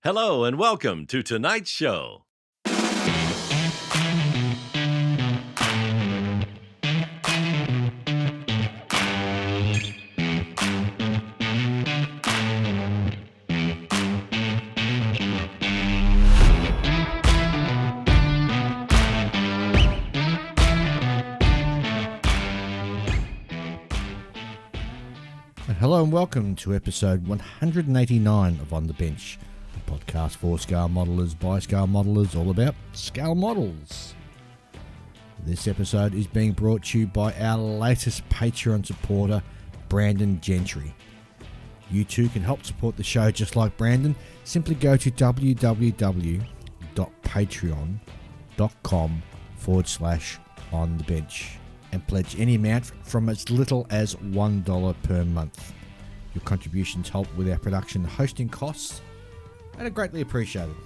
Hello and welcome to tonight's show. Hello and welcome to episode 189 of On the Bench, a podcast for scale modelers by scale modelers, all about scale models. This episode is being brought to you by our latest Patreon supporter, Brandon Gentry. You too can help support the show just like Brandon. Simply go to www.patreon.com/onthebench and pledge any amount from as little as $1 per month. Your contributions help with our production and hosting costs and are greatly appreciated.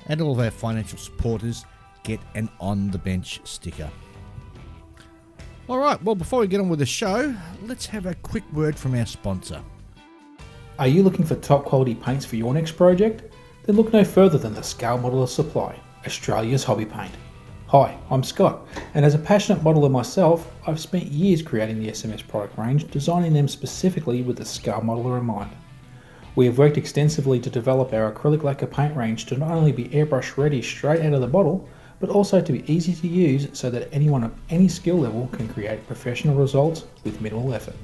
And all of our financial supporters get an On The Bench sticker. Alright, well before we get on with the show, let's have a quick word from our sponsor. Are you looking for top quality paints for your next project? Then look no further than the Scale Modeler Supply, Australia's hobby paint. Hi, I'm Scott, and as a passionate modeler myself, I've spent years creating the SMS product range, designing them specifically with the scale modeler in mind. We have worked extensively to develop our acrylic lacquer paint range to not only be airbrush ready straight out of the bottle, but also to be easy to use so that anyone of any skill level can create professional results with minimal effort.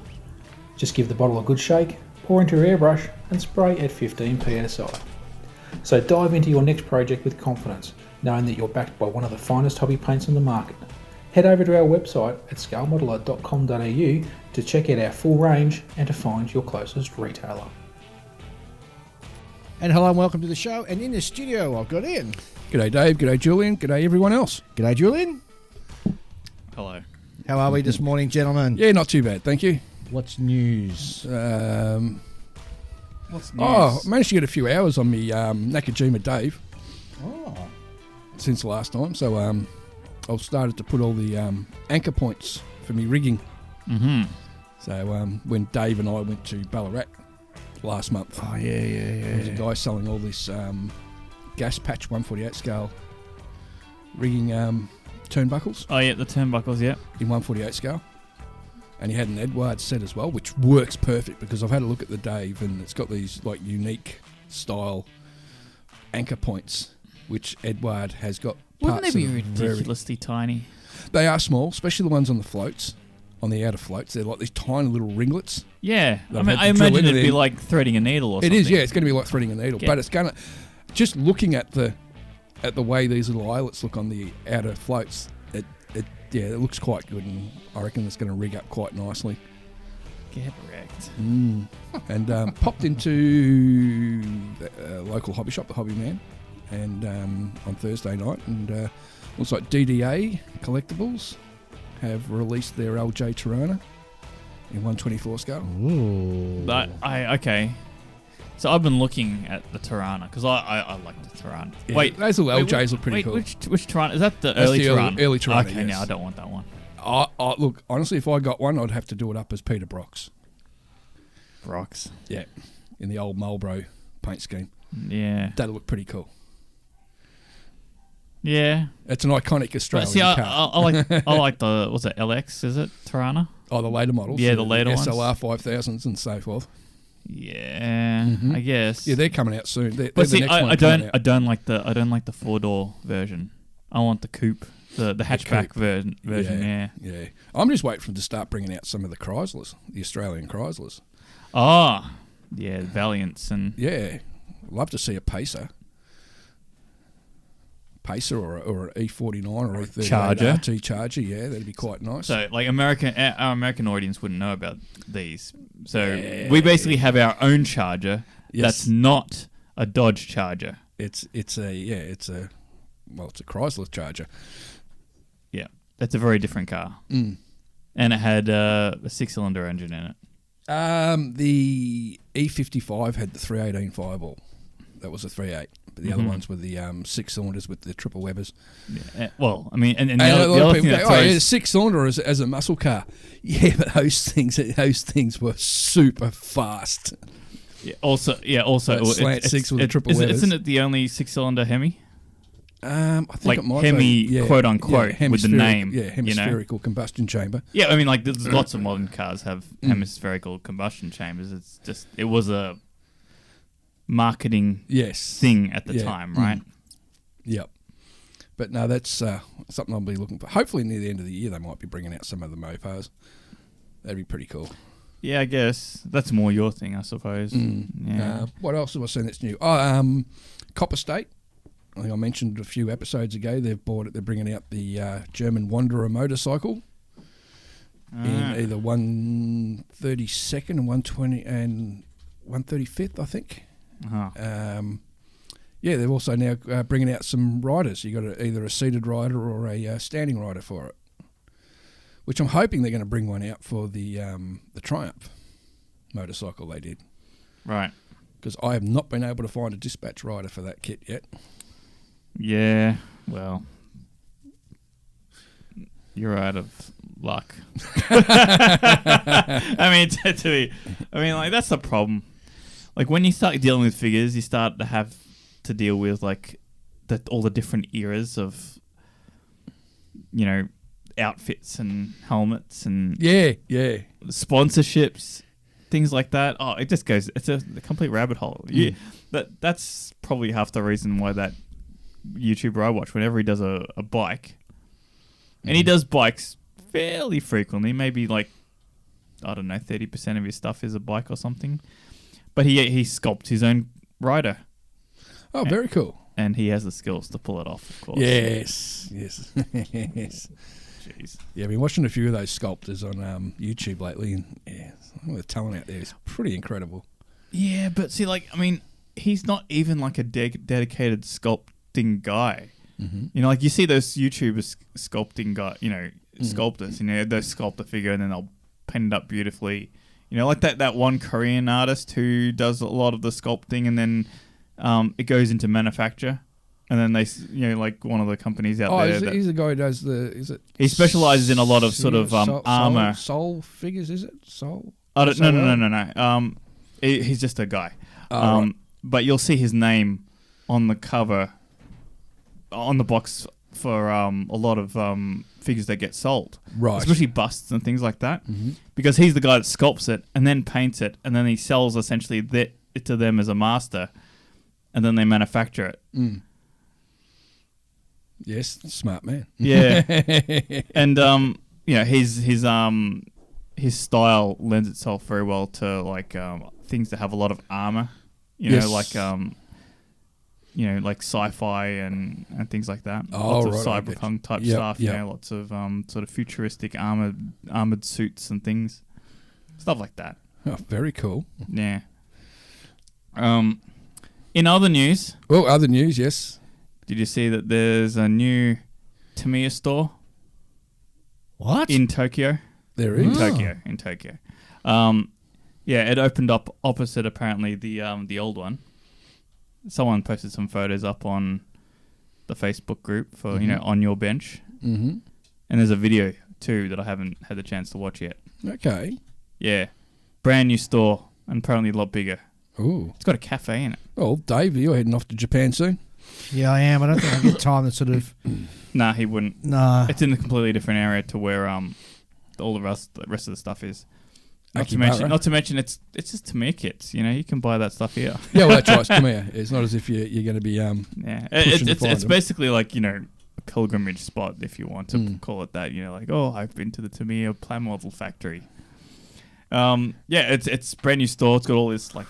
Just give the bottle a good shake, pour into your airbrush, and spray at 15 psi. So dive into your next project with confidence, knowing that you're backed by one of the finest hobby paints on the market. Head over to our website at scalemodeler.com.au to check out our full range and to find your closest retailer. And hello and welcome to the show. And in the studio I've got Ian. G'day Dave, g'day Julian, g'day everyone else. G'day Julian. Hello. How are we this morning, gentlemen? Yeah, not too bad, thank you. What's news? What's news? Oh, I managed to get a few hours on me Nakajima Dave Oh. since last time, so I've started to put all the anchor points for me rigging. Mm-hmm. So when Dave and I went to Ballarat last month, Oh, yeah. there was a guy selling all this gas patch 148 scale rigging turnbuckles Oh, yeah, the turnbuckles, yeah. in 148 scale. And he had an Edward set as well, which works perfect because I've had a look at the Dave and it's got these like unique style anchor points, which Edward has got. Wouldn't they parts be that are ridiculously tiny? They are small, especially the ones on the floats, on the outer floats. They're like these tiny little ringlets. Yeah. They've I mean, had I to drill imagine into it'd be them. like threading a needle or It something. is, yeah. It's going to be like threading a needle, Yeah. but it's going to. Just looking at the way these little eyelets look on the outer floats, it looks quite good, and I reckon it's going to rig up quite nicely. Get wrecked. And popped into the local hobby shop, the Hobby Man, and on Thursday night, and looks like DDA Collectibles have released their LJ Tirana in 124 scale. Ooh. But okay. So I've been looking at the Tirana because I like the Tirana. Yeah, Wait, those little wait, LJs look pretty cool. Which Tirana? Is that the That's early the Tirana? early Tirana, Okay, yes. no, I don't want that one. Look, honestly, if I got one, I'd have to do it up as Peter Brock's. Rocks. Yeah, in the old Marlboro paint scheme. Yeah. That'd look pretty cool. Yeah. It's an iconic But Australian see, I car. like the, what's it, LX, is it? Tirana? The later models. Yeah, the later ones. SLR 5000s and so forth. Yeah, Mhm. I guess. Yeah, they're coming out soon. They're But the see, next I one coming don't like the 4-door version. I want the coupe, the hatchback coupe. version. Yeah. Yeah. I'm just waiting for them to start bringing out some of the Chryslers, the Australian Chryslers. Oh, yeah, Valiants and Yeah, love to see a Pacer or an E49 or E38 Charger. RT Charger. Yeah, that'd be quite nice. so like our American audience wouldn't know about these. So Yeah. we basically have our own Charger. Yes. That's not a Dodge Charger. it's a Chrysler Charger. Yeah, that's a very different car, Mm. and it had a 6-cylinder engine in it. The E55 had the 318 Fireball. That was a 3.8. But the other ones were the 6 cylinders with the triple Webbers. Yeah, well, I mean, and And the a other lot of thing people that go, throws, 6 cylinder as a muscle car. Yeah, but those things were super fast. Also, That slant six with the triple weathers. Isn't it the only 6-cylinder Hemi? I think Like it might Hemi, be, quote unquote, with the name. Yeah, hemispherical combustion chamber. Yeah, I mean, like there's lots of modern cars have hemispherical combustion chambers. It's just it was a marketing thing at the time, right? Yep. But no, that's something I'll be looking for. Hopefully near the end of the year they might be bringing out some of the mofos. That'd be pretty cool. Yeah, I guess that's more your thing, I suppose. Yeah. What else have I seen that's new? Copper State. I think I mentioned a few episodes ago. They've bought it. They're bringing out the German Wanderer motorcycle in either 132nd and 120 and 135th, I think. They've also now bringing out some riders. You got either a seated rider or a standing rider for it, which I'm hoping they're going to bring one out for the Triumph motorcycle they did. Right. Because I have not been able to find a dispatch rider for that kit yet. Yeah, well, you're out of luck. I mean, like that's the problem. Like when you start dealing with figures, you start to have to deal with like all the different eras of, you know, outfits and helmets and sponsorships, things like that. Oh, it just goes. It's a complete rabbit hole. That's probably half the reason why that YouTuber I watch, whenever he does a bike, and he does bikes fairly frequently, maybe like, I don't know, 30% of his stuff is a bike or something, but he sculpts his own rider. Oh, very cool. And he has the skills to pull it off, of course. Yes. Jeez. Yeah, I've been watching a few of those sculptors on YouTube lately, and some of the talent out there is pretty incredible. Yeah, but see, like, I mean, he's not even like a dedicated sculpting guy. Mm-hmm. You know, like you see those YouTubers sculpting sculptors, you know, they'll sculpt a figure and then they'll paint it up beautifully. You know, like that one Korean artist who does a lot of the sculpting and then it goes into manufacture. And then they, you know, like one of the companies out there. He's the guy who does he specializes in a lot of sort of armor. Soul figures, is it? Soul? No. He's just a guy. Right. But you'll see his name on the cover, on the box for a lot of figures that get sold. Right. Especially busts and things like that. Mm-hmm. Because he's the guy that sculpts it and then paints it and then he sells essentially it to them as a master and then they manufacture it. Mm. Yes, smart man. Yeah. And you know, his style lends itself very well to like things that have a lot of armor. You know, like like sci-fi and things like that. Lots of cyberpunk type stuff. You know, lots of sort of futuristic armored suits and things, stuff like that. Oh, very cool. Yeah. In other news. Well, other news, yes. Did you see that there's a new Tamiya store? What? In Tokyo. There is. In Tokyo. Yeah, it opened up opposite apparently the old one. Someone posted some photos up on the Facebook group for, you know, On Your Bench. Mm-hmm. And there's a video too that I haven't had the chance to watch yet. Okay. Yeah. Brand new store and apparently a lot bigger. Ooh. It's got a cafe in it. Oh, Dave, you're heading off to Japan soon? Yeah, I am. I don't think I get time to sort of... Nah, he wouldn't. Nah. It's in a completely different area to where all the rest of the stuff is. Not to mention, it's just Tamiya kits. You know, you can buy that stuff here. Yeah, well, that's right. It's Tamiya. It's not as if you're going to be yeah. It's basically like, you know, a pilgrimage spot, if you want to call it that. You know, like, oh, I've been to the Tamiya plan model factory. Yeah, it's brand new store. It's got all this like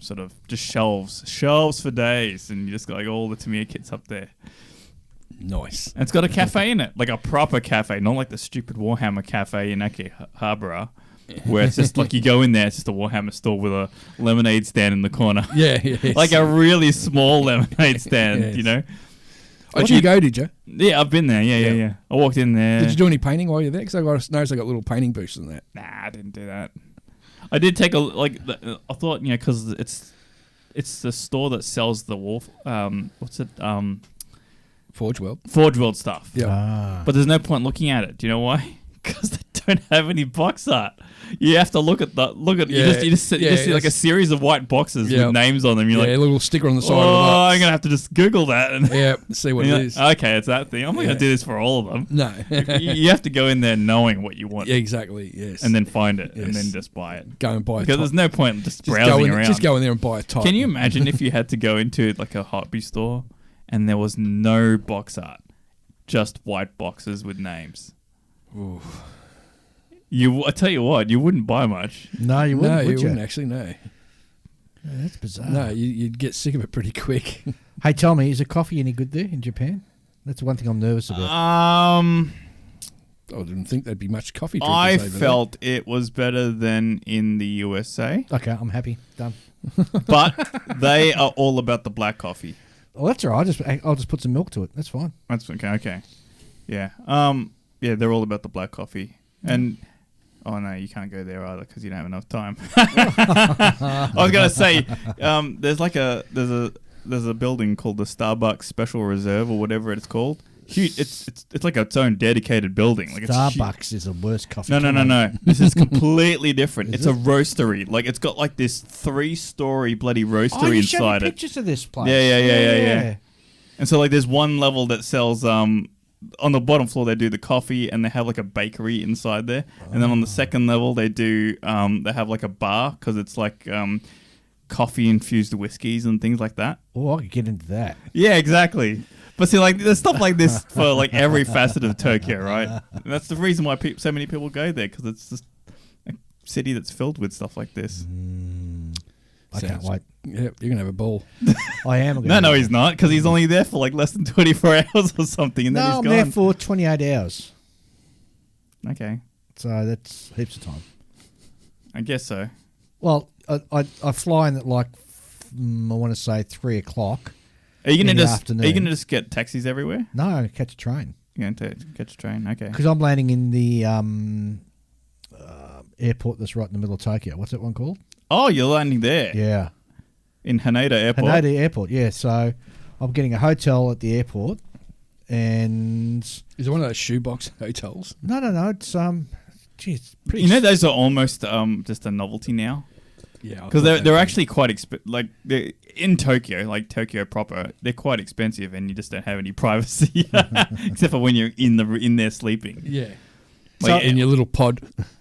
sort of just shelves for days, and you just got like all the Tamiya kits up there. Nice. And it's got a cafe in it, like a proper cafe, not like the stupid Warhammer cafe in Akihabara, where it's just like you go in there, it's just a Warhammer store with a lemonade stand in the corner. Yeah, yes. Like a really small lemonade stand, yes. You know. Oh, did you go? Did you? Yeah, I've been there. Yeah. I walked in there. Did you do any painting while you're there? Because I noticed I got little painting booths in that. Nah, I didn't do that. I did take I thought, you know, because it's the store that sells the Wolf. What's it? Forge World stuff. Yeah. Ah. But there's no point looking at it. Do you know why? Because they don't have any box art. You have to look at you just see like a series of white boxes with names on them. You're like, a little sticker on the side of the oh, box. I'm gonna have to just Google that and See what it like, is. okay, it's that thing. I'm not gonna do this for all of them. No. You have to go in there knowing what you want. Yeah, exactly. Yes. And then find it and Yes. then just buy it. Go and buy Because a there's top. no point just browsing around. Just go in there and buy a top. Can you imagine if you had to go into like a hobby store and there was no box art, just white boxes with names? Ooh. I tell you what, you wouldn't buy much. No, you wouldn't. No, would you wouldn't actually. No. Yeah, that's bizarre. No, you'd get sick of it pretty quick. Hey, tell me, is the coffee any good there in Japan? That's the one thing I'm nervous about. I didn't think there'd be much coffee drinkers I over felt it was better than in the USA, Okay, I'm happy. Done. but they are all about the black coffee. Oh, that's all right. I'll just put some milk to it. That's fine. That's okay. Okay, yeah, yeah, they're all about the black coffee, and oh no, you can't go there either because you don't have enough time. I was gonna say, there's a building called the Starbucks Special Reserve or whatever it's called. Huge. It's like its own dedicated building. Like Starbucks is the worst coffee. No. This is completely different. It's a roastery. Like it's got like this 3-story bloody roastery you showed me inside it. pictures of this place. Yeah. And so like there's one level that sells on the bottom floor they do the coffee and they have like a bakery inside there. And then on the second level they do they have like a bar because it's like coffee infused whiskeys and things like that. Oh, I could get into that. Yeah, exactly. But see, like, there's stuff like this for like every facet of Tokyo, right? And that's the reason why so many people go there because it's just a city that's filled with stuff like this. I can't wait. Yeah, you're gonna have a ball. I am. No, he's not because he's only there for like less than 24 hours or something, and then he's I'm gone. there for 28 hours. Okay, So that's heaps of time. I guess so. Well, I fly in at like I want to say 3 o'clock. Are you gonna in the just afternoon. get taxis everywhere? No, catch a train You're going to catch a train? Okay. because I'm landing in the airport that's right in the middle of Tokyo. What's that one called? Oh, you're landing there Yeah, in Haneda Airport. Haneda Airport. Yeah, so I'm getting a hotel at the airport, and Is it one of those shoebox hotels? no, it's geez, pretty. You know, those are almost just a novelty now. Yeah, Because they're actually quite like in Tokyo, like Tokyo proper, they're quite expensive, and you just don't have any privacy except for when you're in there sleeping. Yeah. Like, In your little pod.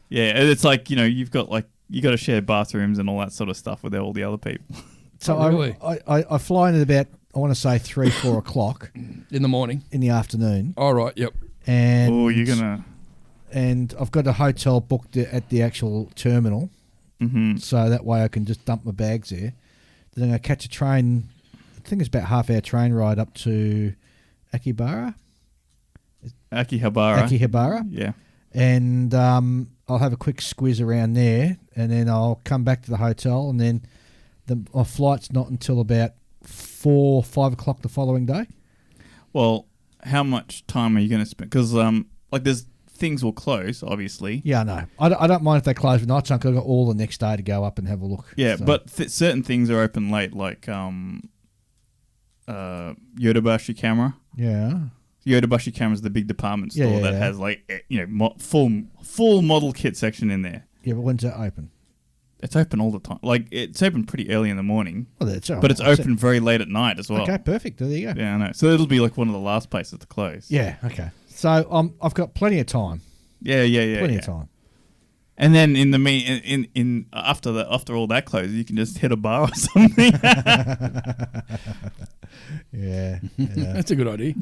yeah, it's like you got to share bathrooms and all that sort of stuff with all the other people. So Oh, really? I fly in at about I want to say 3-4 o'clock In the morning. in the afternoon, All right, yep. and Oh, you're gonna. and I've got a hotel booked at the actual terminal. Mm-hmm. So that way I can just dump my bags there. Then I'm going to catch a train. I think it's about half-hour train ride up to Akihabara. Akihabara. Yeah. And I'll have a quick squiz around there, and then I'll come back to the hotel, and then my flight's not until about 4-5 o'clock the following day. Well, how much time are you going to spend? Because like there's things will close, obviously. Yeah, I know. I don't mind if they close at night, so I've got all the next day to go up and have a look. Yeah, so. but certain things are open late, like Yodobashi Camera. Yeah. Yodobashi Camera is the big department store that has like full model kit section in there. Yeah, but when's that open? It's open all the time. Like it's open pretty early in the morning, Oh, that's all right. but it's open very late at night as well. Okay, perfect. There you go. Yeah, I know. So it'll be like one of the last places to close. Yeah, okay. So I've got plenty of time. Yeah. Plenty of time. And then in after all that closes, you can just hit a bar or something. Yeah. That's a good idea.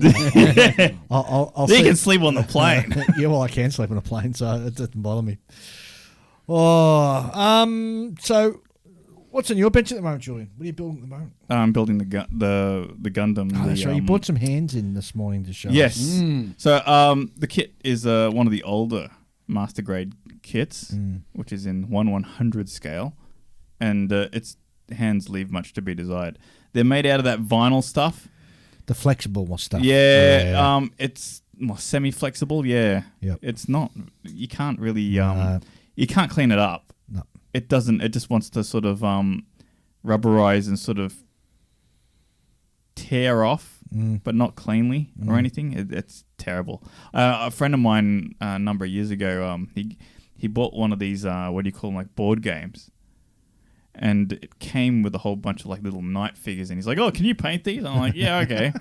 I'll You see. can sleep on the plane. Yeah, well, I can sleep on a plane, so it doesn't bother me. Oh, so what's on your bench at the moment, Julian? What are you building at the moment? I'm building the Gundam. Oh, that's right. You bought some hands in this morning to show us. Yes. So the kit is one of the older master grade kits, which is in 1/100 scale, and its hands leave much to be desired. They're made out of that vinyl stuff. The flexible stuff. Yeah. It's semi-flexible. Yeah. Yep. It's not. You can't really. No. You can't clean it up. No. It doesn't. It just wants to sort of rubberize and sort of tear off, but not cleanly or anything. It's terrible. A friend of mine a number of years ago, he bought one of these what do you call them, like board games, and it came with a whole bunch of like little knight figures, and he's like, "Oh, can you paint these?" I'm like, "Yeah, okay."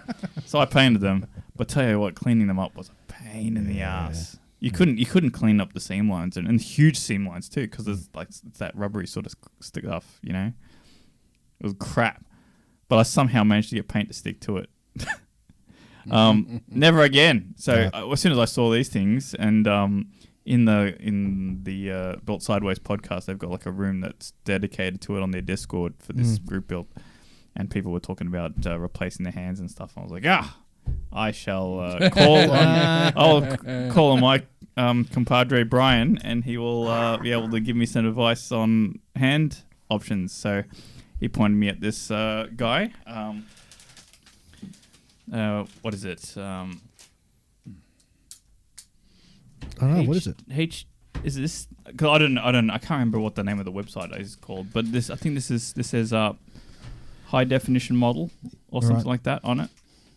So I painted them, but tell you what, cleaning them up was a pain in the ass. You couldn't clean up the seam lines and huge seam lines too, because it's that rubbery sort of stuff, you know. It was crap, but I somehow managed to get paint to stick to it. Never again. So as soon as I saw these things, and in the Built Sideways podcast, they've got like a room that's dedicated to it on their Discord for this group build, and people were talking about replacing their hands and stuff. I was like, I shall call on. I'll call on my compadre Brian, and he will be able to give me some advice on hand options. So he pointed me at this guy. What is it? I don't know. What is it? Is this? Cause I can't remember what the name of the website is called. But this, I think this says high definition model or something like that on it.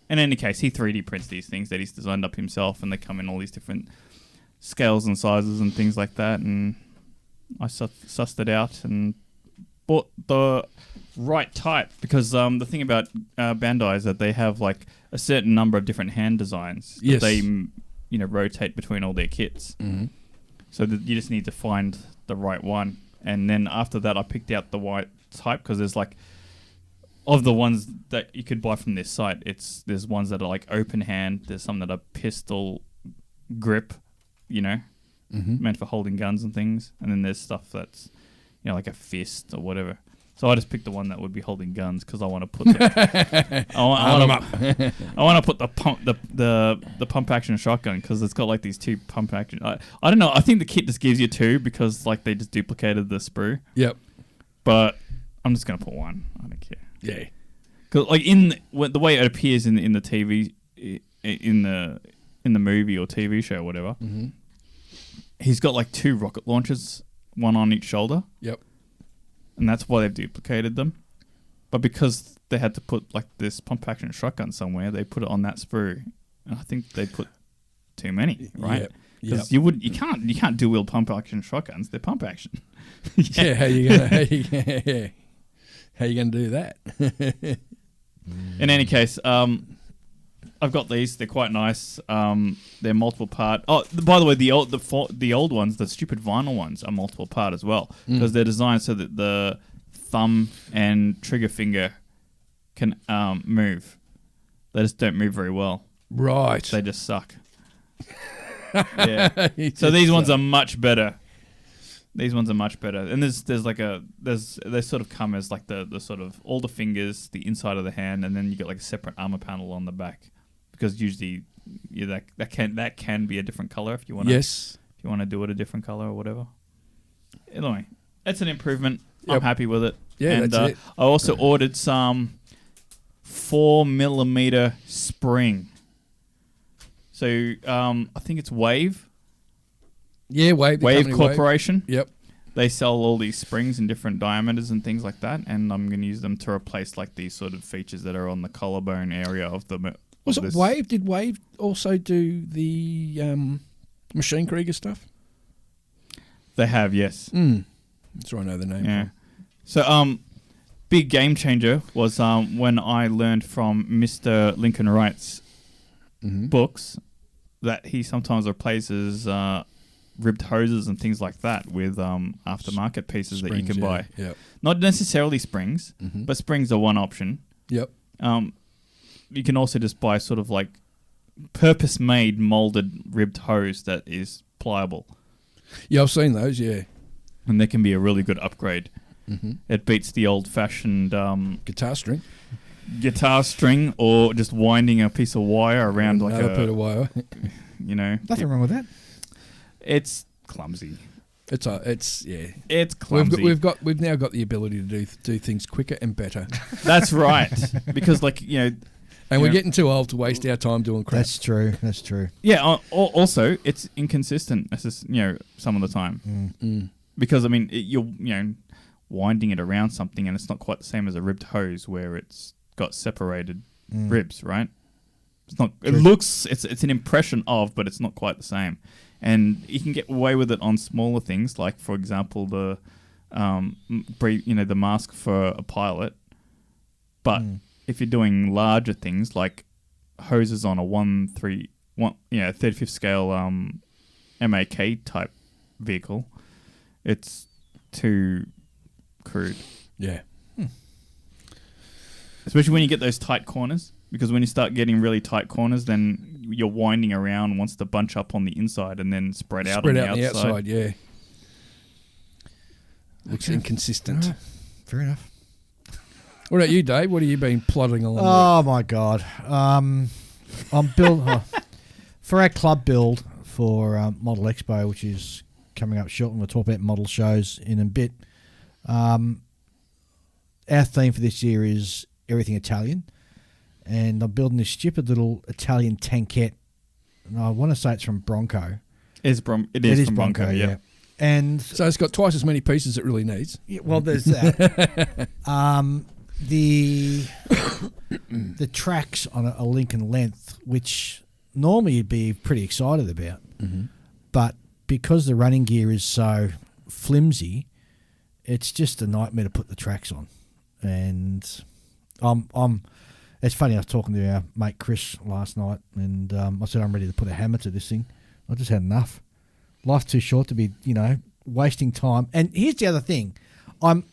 In any case, he 3D prints these things that he's designed up himself, and they come in all these different scales and sizes and things like that. And I sussed it out and bought the right type, because the thing about Bandai is that they have like a certain number of different hand designs that they rotate between all their kits. So that you just need to find the right one. And then after that, I picked out the right type, because there's like, of the ones that you could buy from this site, there's ones that are like open hand, there's some that are pistol grip, meant for holding guns and things, and then there's stuff that's like a fist or whatever. So I just picked the one that would be holding guns, because I want to put I want to put the pump action shotgun, because it's got like these two pump action. I don't know. I think the kit just gives you two, because like they just duplicated the sprue. Yep. But I'm just gonna put one. I don't care. Yeah. Because like the way it appears in the TV, in the movie or TV show or whatever, he's got like two rocket launchers, one on each shoulder. Yep. And that's why they've duplicated them. But because they had to put like this pump action shotgun somewhere, they put it on that sprue. And I think they put too many, right? Because you can't dual wield pump action shotguns. They're pump action. Yeah. How you gonna do that? In any case, I've got these. They're quite nice. They're multiple part. Oh, by the way, the old ones, the stupid vinyl ones, are multiple part as well, because they're designed so that the thumb and trigger finger can move. They just don't move very well. Right. They just suck. Yeah. So these ones are much better. These ones are much better, and they sort of come as like the sort of all the fingers, the inside of the hand, and then you get like a separate armor panel on the back, because usually that can be a different color if you want. Yes. If you want to do it a different color or whatever. Anyway, it's an improvement. Yep. I'm happy with it. Yeah, and that's it. I also ordered some 4mm spring. So I think it's Wave. Yeah, Wave Corporation. Wave. Yep. They sell all these springs in different diameters and things like that, and I'm going to use them to replace like these sort of features that are on the collarbone area of the. Was it Wave? Did Wave also do the Machine Krieger stuff? They have, yes. That's where I know the name. Yeah. So, big game changer was when I learned from Mr. Lincoln Wright's books that he sometimes replaces ribbed hoses and things like that with aftermarket pieces springs, that you can buy. Yep. Not necessarily springs, but springs are one option. Yep. You can also just buy sort of like purpose-made molded ribbed hose that is pliable. Yeah, I've seen those, yeah. And they can be a really good upgrade. It beats the old-fashioned guitar string, or just winding a piece of wire around like a bit of wire. Nothing wrong with that. It's clumsy. It's clumsy. We've now got the ability to do things quicker and better. That's right, because and we're getting too old to waste our time doing crap. That's true. Yeah. Also, it's inconsistent. It's just, some of the time, because you're winding it around something, and it's not quite the same as a ribbed hose where it's got separated ribs, right? It's not. It True. looks. It's an impression of, but it's not quite the same. And you can get away with it on smaller things, like for example the, the mask for a pilot. But if you're doing larger things like hoses on a 35th scale MAK type vehicle, it's too crude. Yeah. Especially when you get those tight corners, because when you start getting really tight corners, then your winding around wants to bunch up on the inside and then spread out on the outside. Yeah. Looks inconsistent. Right. Fair enough. What about you, Dave? What have you been plodding along Oh my God! I'm build for our club build for Model Expo, which is coming up shortly. We'll talk about model shows in a bit. Our theme for this year is everything Italian, and I'm building this stupid little Italian tankette. And I want to say it's from Bronco. It is from Bronco, yeah. And So it's got twice as many pieces it really needs. yeah, well, there's that. The tracks on a Lincoln length, which normally you'd be pretty excited about, but because the running gear is so flimsy, it's just a nightmare to put the tracks on. And it's funny, I was talking to our mate Chris last night, and I said I'm ready to put a hammer to this thing. I just had enough. Life's too short to be, wasting time. And here's the other thing. I've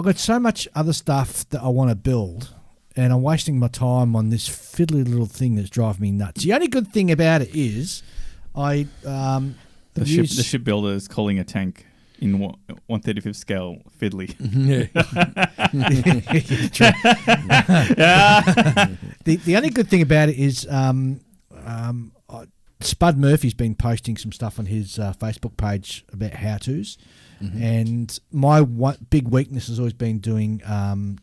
got so much other stuff that I want to build, and I'm wasting my time on this fiddly little thing that's driving me nuts. The only good thing about it is the shipbuilder is calling a tank in 1/35 scale fiddly. The only good thing about it is Spud Murphy's been posting some stuff on his Facebook page about how-tos. And my big weakness has always been doing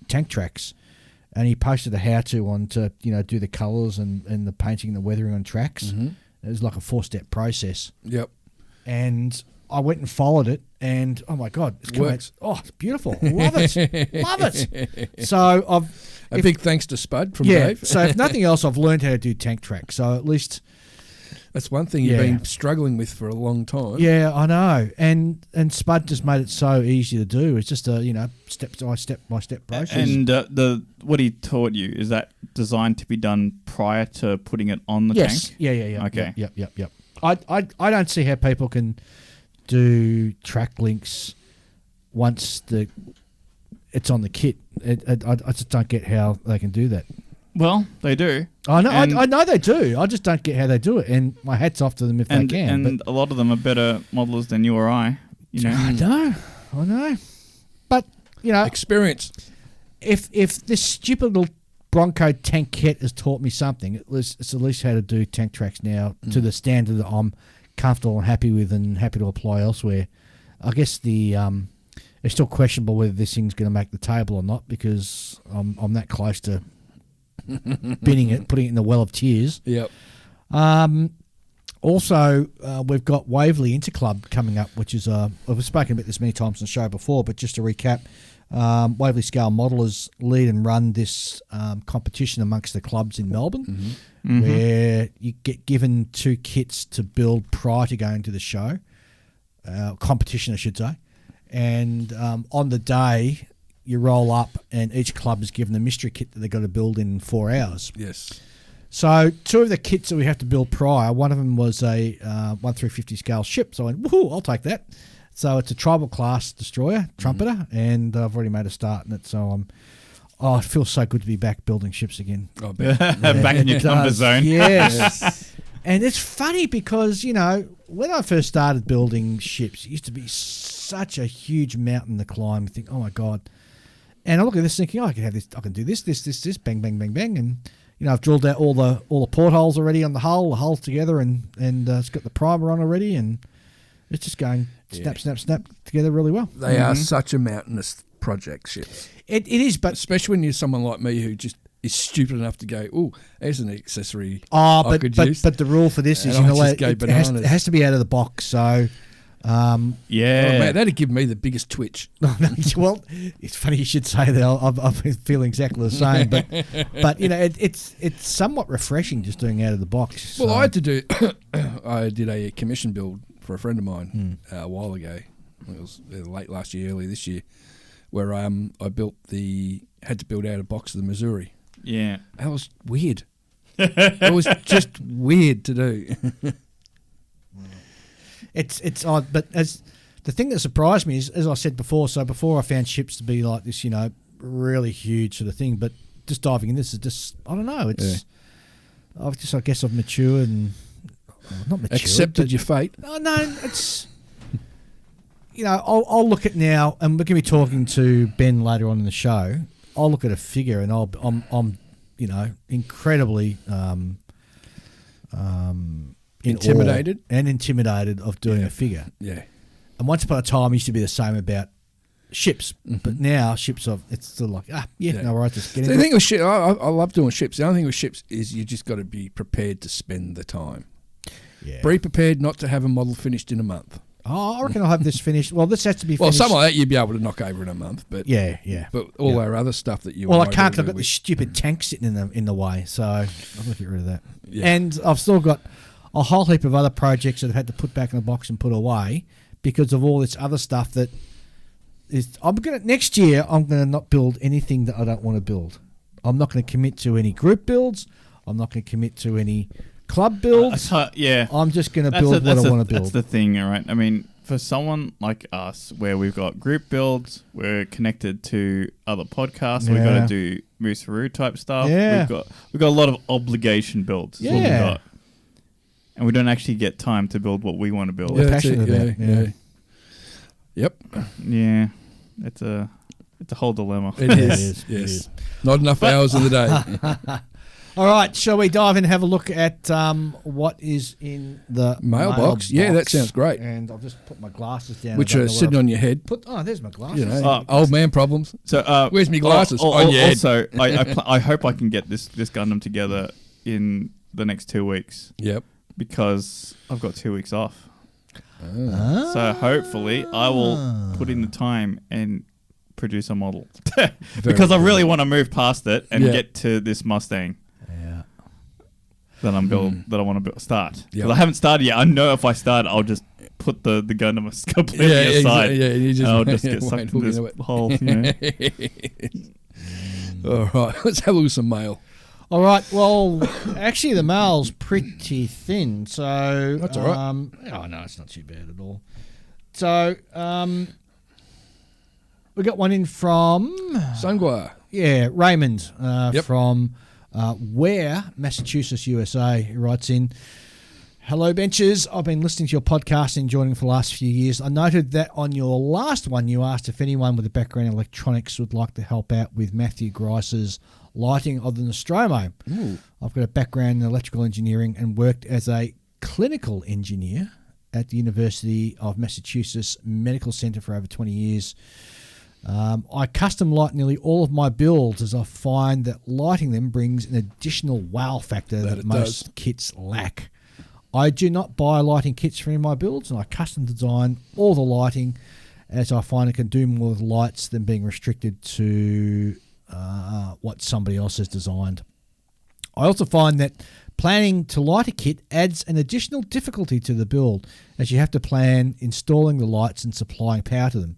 tank tracks, and he posted a how-to on to do the colours and the painting and the weathering on tracks. It was like a 4-step process. Yep. And I went and followed it, and oh my God, it's works. It's beautiful. Love it, love it. So big thanks to Spud from Dave. So if nothing else, I've learned how to do tank tracks. So at least. That's one thing you've been struggling with for a long time. Yeah, I know. And Spud just made it so easy to do. It's just a step by step process. And what he taught you, is that designed to be done prior to putting it on the tank? Yeah. Okay. Yep. I don't see how people can do track links once it's on the kit. I just don't get how they can do that. Well, they do. I know. I know they do. I just don't get how they do it. And my hat's off to them if they can. And a lot of them are better modelers than you or I. I know. But experience. If this stupid little Bronco tank kit has taught me something, it's at least how to do tank tracks now to the standard that I'm comfortable and happy with and happy to apply elsewhere. I guess it's still questionable whether this thing's going to make the table or not, because I'm that close to binning it, putting it in the well of tears. Yep. Also, we've got Waverley Interclub coming up, which is I've spoken about this many times on the show before, but just to recap, Waverley Scale Modelers lead and run this competition amongst the clubs in Melbourne, where you get given 2 kits to build prior to going to the show, competition I should say, and on the day you roll up and each club is given a mystery kit that they've got to build in 4 hours. Yes. So 2 of the kits that we have to build prior, one of them was a 1/350 scale ship. So I went, woohoo, I'll take that. So it's a tribal class destroyer, trumpeter, and I've already made a start in it. So it feels so good to be back building ships again. I bet. Back in your comfort zone. Yes. And it's funny because, when I first started building ships, it used to be such a huge mountain to climb. You think, oh my God. And I look at this thinking, I can have this, I can do this, bang, bang, bang, bang. And, I've drilled out all the portholes already on the hull's together, and it's got the primer on already, and it's just going snap together really well. They are such a mountainous project, ships. It is, but especially when you're someone like me who just is stupid enough to go, oh, there's an accessory but the rule for this is, it it has to be out of the box. So Yeah. Oh, man, that'd give me the biggest twitch. Well, it's funny you should say that. I feel exactly the same, but you know, it's somewhat refreshing just doing out of the box. Well, So- I had to do. I did a commission build for a friend of mine a while ago. It was late last year, early this year, where I had to build out a box of the Missouri. Yeah. That was weird. It was just weird to do. It's odd, but as the thing that surprised me is, as I said before. So before I found ships to be like this, you know, really huge sort of thing. But just diving in, this is just I don't know. It's I guess I've matured and not matured. Accepted your fate. Oh no, it's you know I'll look at now, and we're going to be talking to Ben later on in the show. I'll look at a figure, and I'm you know incredibly in Intimidated? awe and intimidated of doing a figure. Yeah. And once upon a time, it used to be the same about ships, but now ships it's still like no worries, just get The into thing it. with ships, I love doing ships. The only thing with ships is you just got to be prepared to spend the time. Yeah. Be prepared not to have a model finished in a month. Oh, I reckon I'll have this finished. Well, this has to be Well, finished. something like that you'd be able to knock over in a month, but Yeah. But all our other stuff that you Well, I might can't. 'cause do I've got with- this stupid tank sitting in the way, so I've got to get rid of that. Yeah. And I've still got a whole heap of other projects that I've had to put back in the box and put away because of all this other stuff that is. Next year. I'm gonna not build anything that I don't want to build. I'm not going to commit to any group builds. I'm not going to commit to any club builds. Yeah. I'm just going to build what I want to build. That's the thing, all right? I mean, for someone like us, where we've got group builds, we're connected to other podcasts, we've got Yeah. to do Moose-Roo type stuff. Yeah. We've got a lot of obligation builds. Is what we've Yeah. got. And we don't actually get time to build what we want to build. We're that's it, passionate about it, yeah. Yep, Yeah. It's a whole dilemma. it It is. is, it Yes, is. not enough hours in the day. All right, shall we dive in and have a look at what is in the Mailbox? Yeah, that sounds great. And I'll just put my glasses down. Which I don't are know what sitting I've on your head. there's my glasses. You know, old man problems. So, Where's my glasses? On your head. Also, I hope I can get this Gundam together in the next 2 weeks Yep. because I've got 2 weeks off. Ah. So hopefully I will put in the time and produce a model because I really want to move past it and Yeah. get to this Mustang Yeah. that I want to start. Because Yep. I haven't started yet. I know if I start, I'll just put the Gundam completely aside. exactly. Yeah, you just, And I'll just get won't sucked hook into this into it. whole. You know. All right, let's have a look at some mail. All right. Well, actually, the mail's pretty thin, so That's all right. Oh no, it's not too bad at all. So we got one in from Sungwa. Raymond Yep. from Ware, Massachusetts, USA. He writes in, "Hello, benchers. I've been listening to your podcast and enjoying it for the last few years. I noted that on your last one, you asked if anyone with a background in electronics would like to help out with Matthew Grice's lighting of the Nostromo. I've got a background in electrical engineering and worked as a clinical engineer at the University of Massachusetts Medical Center for over 20 years. I custom light nearly all of my builds as I find that lighting them brings an additional wow factor that it most does. kits lack. I do not buy lighting kits for any of my builds, and I custom design all the lighting as I find I can do more with lights than being restricted to what somebody else has designed. I also find that planning to light a kit adds an additional difficulty to the build, as you have to plan installing the lights and supplying power to them.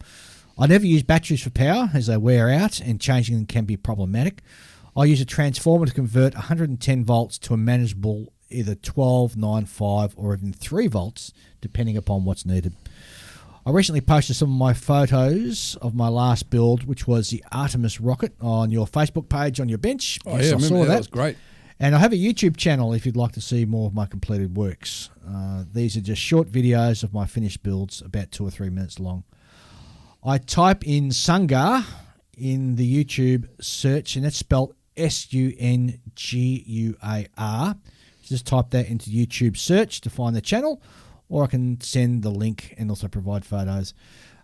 I never use batteries for power as they wear out and changing them can be problematic. I use a transformer to convert 110 volts to a manageable either 12, 9, 5 or even 3 volts depending upon what's needed. I recently posted some of my photos of my last build, which was the Artemis rocket, on your Facebook page on your bench. Oh, Yes, yeah, I remember saw that was great. And I have a YouTube channel if you'd like to see more of my completed works. These are just short videos of my finished builds, about 2 or 3 minutes long. I type in Sungar in the YouTube search, and that's spelled Sunguar. Just type that into YouTube search to find the channel, or I can send the link and also provide photos.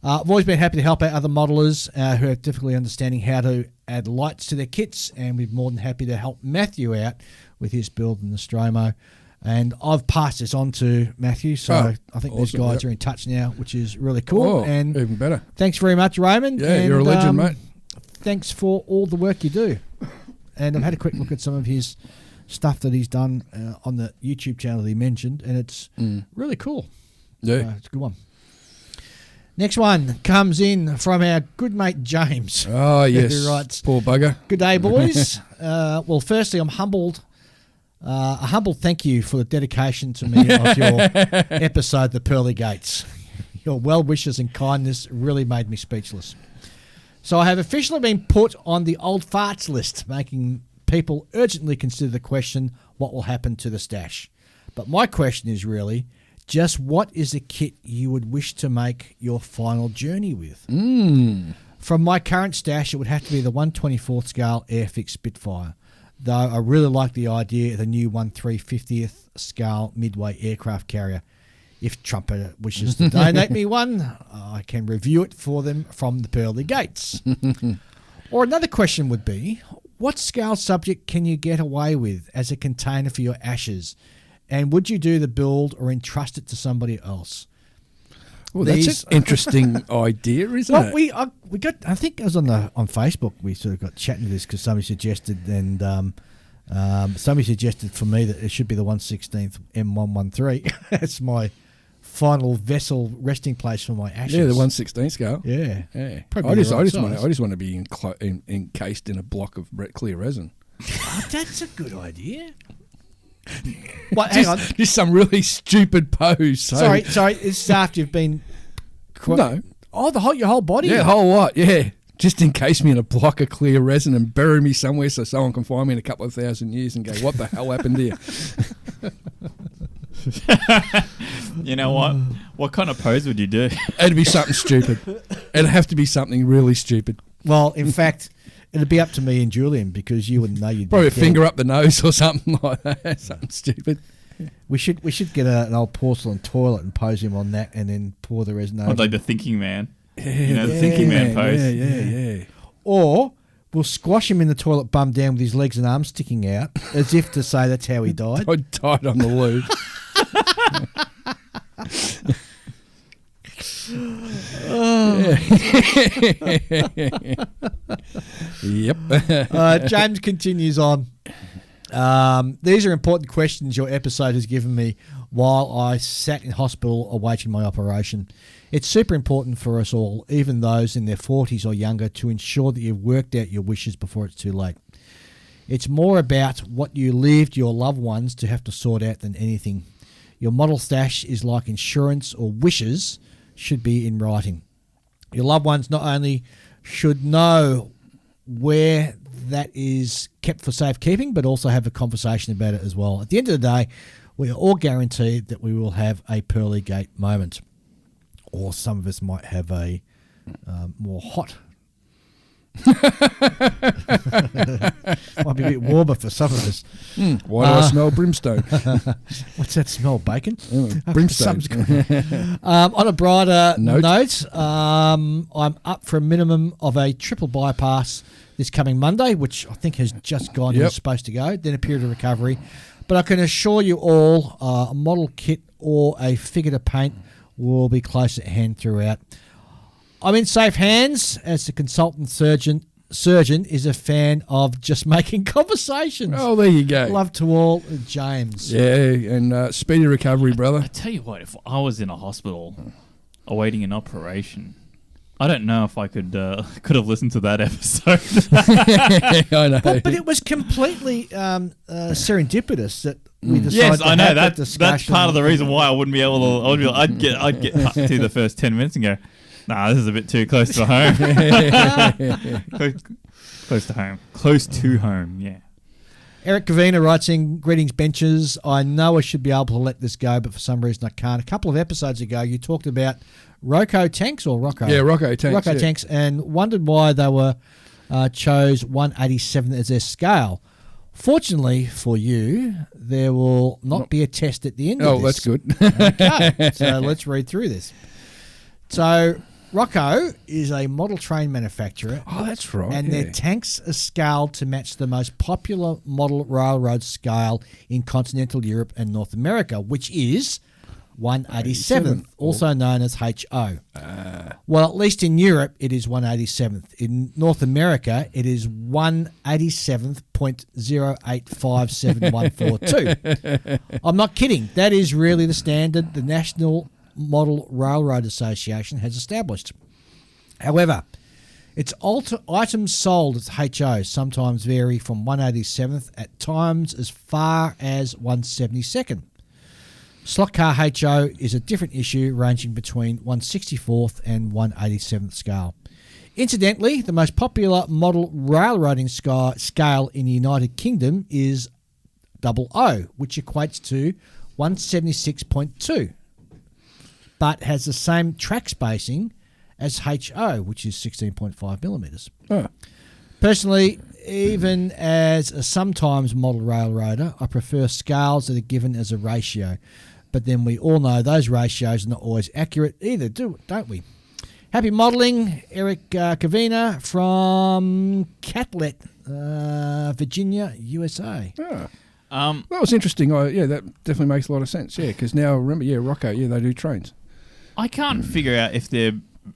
I've always been happy to help out other modelers who have difficulty understanding how to add lights to their kits, and we're more than happy to help Matthew out with his build in the Nostromo. And I've passed this on to Matthew, so I think these guys are in touch now, which is really cool. And even better. Thanks very much, Raymond. Yeah, you're a legend, mate. Thanks for all the work you do. And I've had a quick look at some of his stuff that he's done on the YouTube channel that he mentioned, and it's really cool. Yeah. It's a good one. Next one comes in from our good mate James. Oh, yes. Who writes, poor bugger. Good day, boys. Well, firstly, I'm humbled. A humble thank you for the dedication to me of your episode, The Pearly Gates. Your well wishes and kindness really made me speechless. So I have officially been put on the old farts list, making people urgently consider the question, what will happen to the stash? But my question is really, just what is the kit you would wish to make your final journey with? From my current stash, it would have to be the 1/24th scale Airfix Spitfire, though I really like the idea of the new 1/350th scale Midway aircraft carrier. If Trumper wishes to donate me one, I can review it for them from the pearly gates. Or another question would be, what scale subject can you get away with as a container for your ashes? And would you do the build or entrust it to somebody else? Well, that's an interesting idea, isn't it? We got. I think it was on Facebook. We sort of got chatting to this because somebody suggested, and somebody suggested for me that it should be the 1/16th M113. That's my final vessel resting place for my ashes. Yeah, the 1/16 scale. Yeah. I just want to be encased in a block of clear resin. Oh, that's a good idea. What? Hang on. Just some really stupid pose. Sorry. It's after you've been. No. Oh, your whole body. Yeah, whole lot. Yeah, just encase me in a block of clear resin and bury me somewhere so someone can find me in a couple of thousand years and go, "What the hell happened here?" You know what? What kind of pose would you do? It'd be something stupid. It'd have to be something really stupid. Well, in fact, it'd be up to me and Julian because you wouldn't know you'd probably be a finger up the nose or something like that. Something stupid. We should get an old porcelain toilet and pose him on that, and then pour the resin over. I'd like the thinking man. Yeah, the thinking man pose. Yeah. Or we'll squash him in the toilet, bum down, with his legs and arms sticking out, as if to say that's how he died. I died on the loo. Yep. James continues on. These are important questions your episode has given me while I sat in hospital awaiting my operation. It's super important for us all, even those in their 40s or younger, to ensure that you've worked out your wishes before it's too late. It's more about what you leave your loved ones to have to sort out than anything. Your model stash is like insurance, or wishes should be in writing. Your loved ones not only should know where that is kept for safekeeping, but also have a conversation about it as well. At the end of the day, we are all guaranteed that we will have a pearly gate moment, or some of us might have a more hot. Might be a bit warmer for some of us. Why do I smell brimstone? What's that smell? Bacon? Brimstone. On a brighter note, I'm up for a minimum of a triple bypass this coming Monday, which I think has just gone and is supposed to go, then a period of recovery. But I can assure you all, a model kit or a figure to paint will be close at hand throughout. I'm in safe hands as the consultant surgeon is a fan of just making conversations. Oh, there you go. Love to all, James. Yeah, and speedy recovery, brother. I tell you what, if I was in a hospital awaiting an operation, I don't know if I could have listened to that episode. I know. But it was completely serendipitous that we decided yes, to I know have that. discussion. That's part of the reason why I wouldn't be able to. I'd get up to the first 10 minutes and go, nah, this is a bit too close to home. Close to home. Close to home, yeah. Eric Cavina writes in, greetings benches. I know I should be able to let this go, but for some reason I can't. A couple of episodes ago, you talked about Rocco tanks or Rocco? Yeah, Rocco tanks. Rocco tanks, and wondered why they were chose 187 as their scale. Fortunately for you, there will not be a test at the end of this. Oh, that's good. Okay, so let's read through this. So Rocco is a model train manufacturer. Oh, that's right. And their tanks are scaled to match the most popular model railroad scale in continental Europe and North America, which is 187th, also known as HO. Well, at least in Europe, it is 187th. In North America, it is 187.0857142. I'm not kidding. That is really the standard the National Model Railroad Association has established. However, its items sold as HO sometimes vary from 187th, at times as far as 172nd. Slot car HO is a different issue, ranging between 164th and 187th scale. Incidentally, the most popular model railroading scale in the United Kingdom is 00, which equates to 176.2, but has the same track spacing as HO, which is 16.5 millimetres. Oh. Personally, even as a sometimes model railroader, I prefer scales that are given as a ratio. But then we all know those ratios are not always accurate either, don't we? Happy modelling, Eric Cavina from Catlett, Virginia, USA. Yeah. That was interesting. That definitely makes a lot of sense. Yeah, because now I remember, Rocco, they do trains. I can't figure out if they're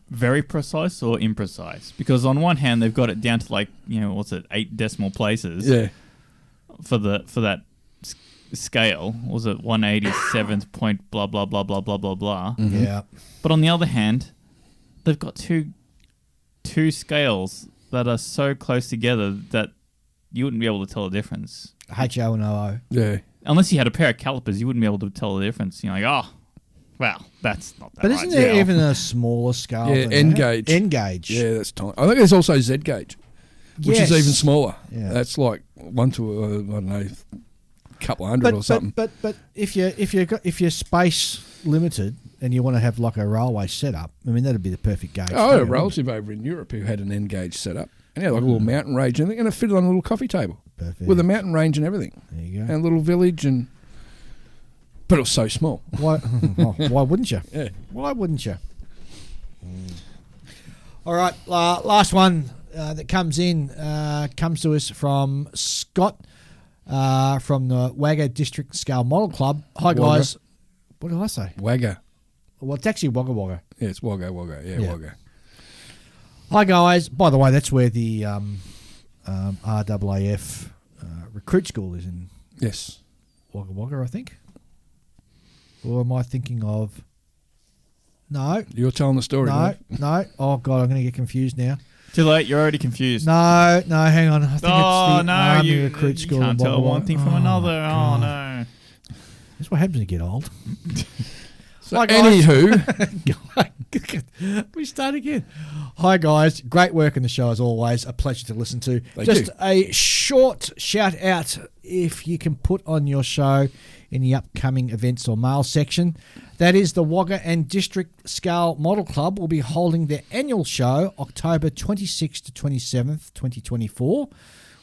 very precise or imprecise, because on one hand they've got it down to 8 decimal places. Yeah. For that scale, was it 187th point blah blah blah blah blah blah blah. Mm-hmm. Yeah. But on the other hand, they've got two scales that are so close together that you wouldn't be able to tell the difference. HO and OO. Yeah. Unless you had a pair of calipers, you wouldn't be able to tell the difference. You're like, oh, well, that's not that. But right isn't there scale. even a smaller scale? Yeah, than N that? gauge. N gauge. Yeah, that's tiny. I think there's also Z gauge, which is even smaller. Yeah. That's like 1 to I don't know, couple hundred or something. But if you're space limited and you want to have like a railway setup, I mean that'd be the perfect gauge. I had a relative over in Europe who had an N gauge setup, and he had like a little mountain range, and it fitted on a little coffee table with a mountain range and everything. There you go. And a little village, but it was so small. Why? Why wouldn't you? Yeah. Why wouldn't you? All right, last one that comes to us from Scott. From the Wagga District Scale Model Club. Hi, guys. What did I say? Wagga. Well, it's actually Wagga Wagga. Yeah, it's Wagga. Yeah, Wagga. Hi, guys. By the way, that's where the RAAF recruit school is in Yes. Wagga Wagga, I think. Or am I thinking of... No. You're telling the story, No. mate. No. Oh, God, I'm going to get confused now. Too late. You're already confused. No, hang on. I think it's the Army recruit you school. can't in tell Wagga one Wagga. thing from another. God. Oh no. That's what happens when you get old. So, Hi, guys. anywho, we start again. Hi, guys. Great work in the show, as always. A pleasure to listen to. Thank Just you. a short shout out if you can put on your show in the upcoming events or mail section. That is the Wagga and District Scale Model Club will be holding their annual show October 26th to 27th, 2024,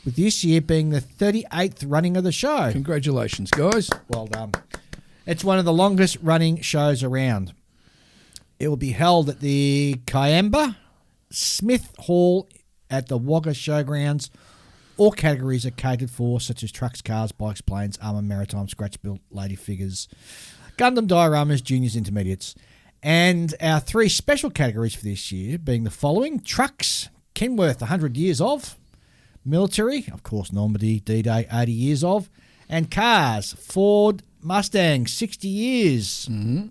with this year being the 38th running of the show. congratulations, guys. Well done. It's one of the longest running shows around. It will be held at the Kiamba Smith Hall at the Wagga Showgrounds. All categories are catered for, such as trucks, cars, bikes, planes, armour, maritime, scratch-built, lady figures, Gundam dioramas, juniors, intermediates. And our 3 special categories for this year being the following: trucks, Kenworth, 100 years of; military, of course, Normandy, D-Day, 80 years of; and cars, Ford Mustang, 60 years. Mm-hmm.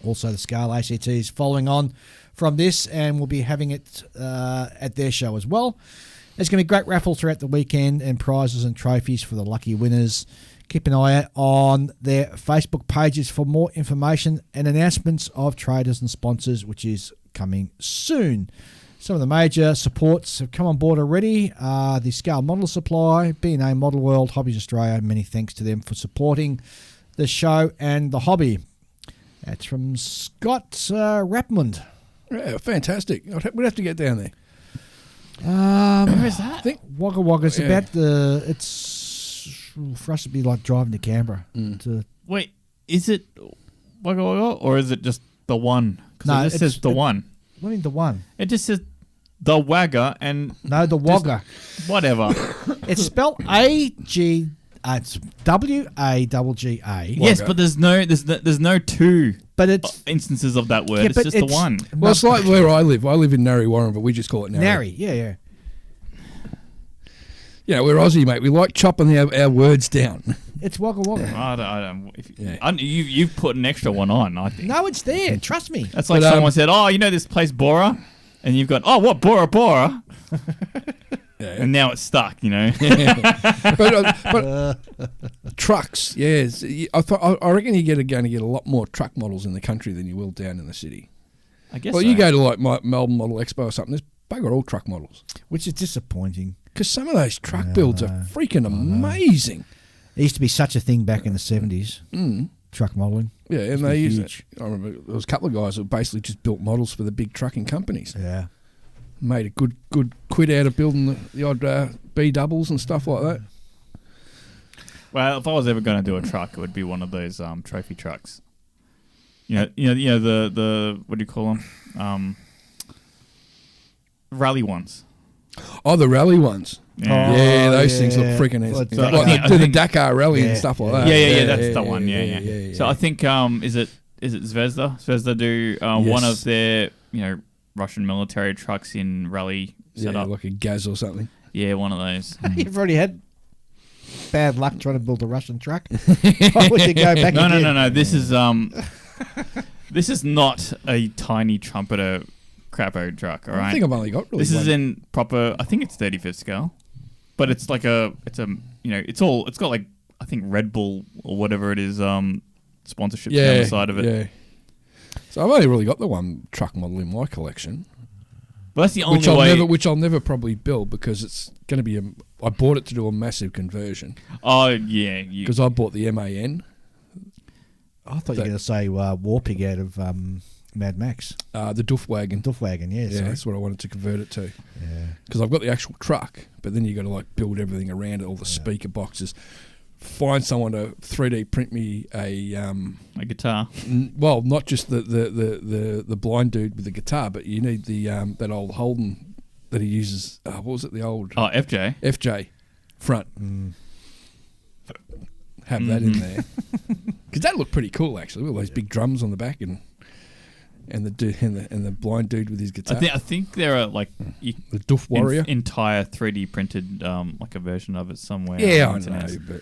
Also, the Scale ACT is following on from this, and we'll be having it at their show as well. There's going to be great raffles throughout the weekend and prizes and trophies for the lucky winners. Keep an eye out on their Facebook pages for more information and announcements of traders and sponsors, which is coming soon. Some of the major supports have come on board already. The Scale Model Supply, B&A Model World, Hobbies Australia. Many thanks to them for supporting the show and the hobby. That's from Scott Rapmund. Yeah, fantastic. We'd have to get down there. Where is that? I think Wagga Wagga's about it's for us to be like driving to Canberra. Wait, is it Wagga Wagga or is it just the one? Because this says the one. What do you mean the one? It just says the Wagger and No, the Wagga. whatever. It's spelled A-G... it's W-A-G-G-A. Yes, but there's no two But it's... instances of that word. Yeah, it's but just the one. Well, it's like where I live. I live in Narre Warren, but we just call it Narre. Narry, yeah. Yeah, we're Aussie, mate. We like chopping our words down. It's Wagga Wagga. I don't. Yeah. You've put an extra one on. I think. No, it's there. Trust me. That's like But, someone said, "Oh, you know this place Bora," and you've gone, "Oh, what Bora?" And now it's stuck. You know. But trucks, yes. I reckon you're going to get a lot more truck models in the country than you will down in the city. I guess. Well, so. you go to like Melbourne Model Expo or something. There's bugger all truck models Which is disappointing. because some of those truck builds are freaking amazing. There used to be such a thing back in the 70s. Truck modelling. Yeah, and they use it. I remember there was a couple of guys who basically just built models for the big trucking companies. Yeah. Made a good quid out of building the odd B doubles and stuff like that. Well, if I was ever going to do a truck, it would be one of those trophy trucks. You know the what do you call them? Rally ones. Oh, the rally ones. Yeah. Yeah, those things look yeah. freaking Well, nice. so I Like think- do I the think- Dakar rally and Yeah. stuff like that. Yeah, that's the one. Yeah. So I think is it Zvezda? Zvezda do one Yes. of their Russian military trucks in rally Yeah, setup. like a Gaz or something. Yeah, one of those. You've already had bad luck trying to build a Russian truck. Why would you go back again? No. This is not a tiny trumpeter crapo truck. All right. I think I've only got really This is one. in proper. I think it's 35th scale, but it's like it's got like I think Red Bull or whatever it is sponsorship down the side of it. Yeah. So I've only really got the one truck model in my collection, But that's the only way. which I'll never probably build because it's going to be I bought it to do a massive conversion Oh yeah, because I bought the MAN, I thought you were going to say Warpig out of Mad Max. the Duffwagen. Duffwagen, yeah. Yeah, sorry. that's what I wanted to convert it to. Yeah. Because I've got the actual truck, but then you got to like build everything around it, all the speaker boxes. Find someone to 3D print me a guitar. well, not just the blind dude with the guitar, but you need the that old Holden that he uses. What was it? The old Oh, FJ. FJ front. Have that in there because that looked pretty cool actually. With all those big drums on the back and the blind dude with his guitar. I think there are like the Duff Warrior. entire 3D printed like a version of it somewhere. Yeah, on I the know, internet.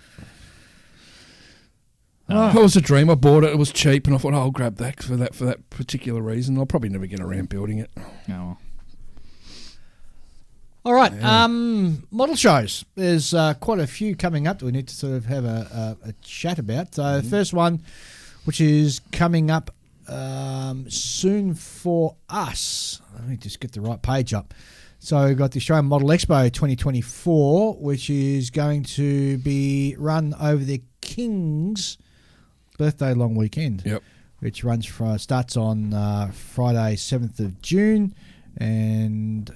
but it was a dream. I bought it. It was cheap, and I thought, I'll grab that for that particular reason. I'll probably never get around building it. Oh, well. All right. Model shows. There's quite a few coming up that we need to sort of have a chat about. So the first one, which is coming up soon for us. Let me just get the right page up. So we've got the Australian Model Expo 2024, which is going to be run over the King's birthday long weekend. Yep. Which starts on Friday 7th of June and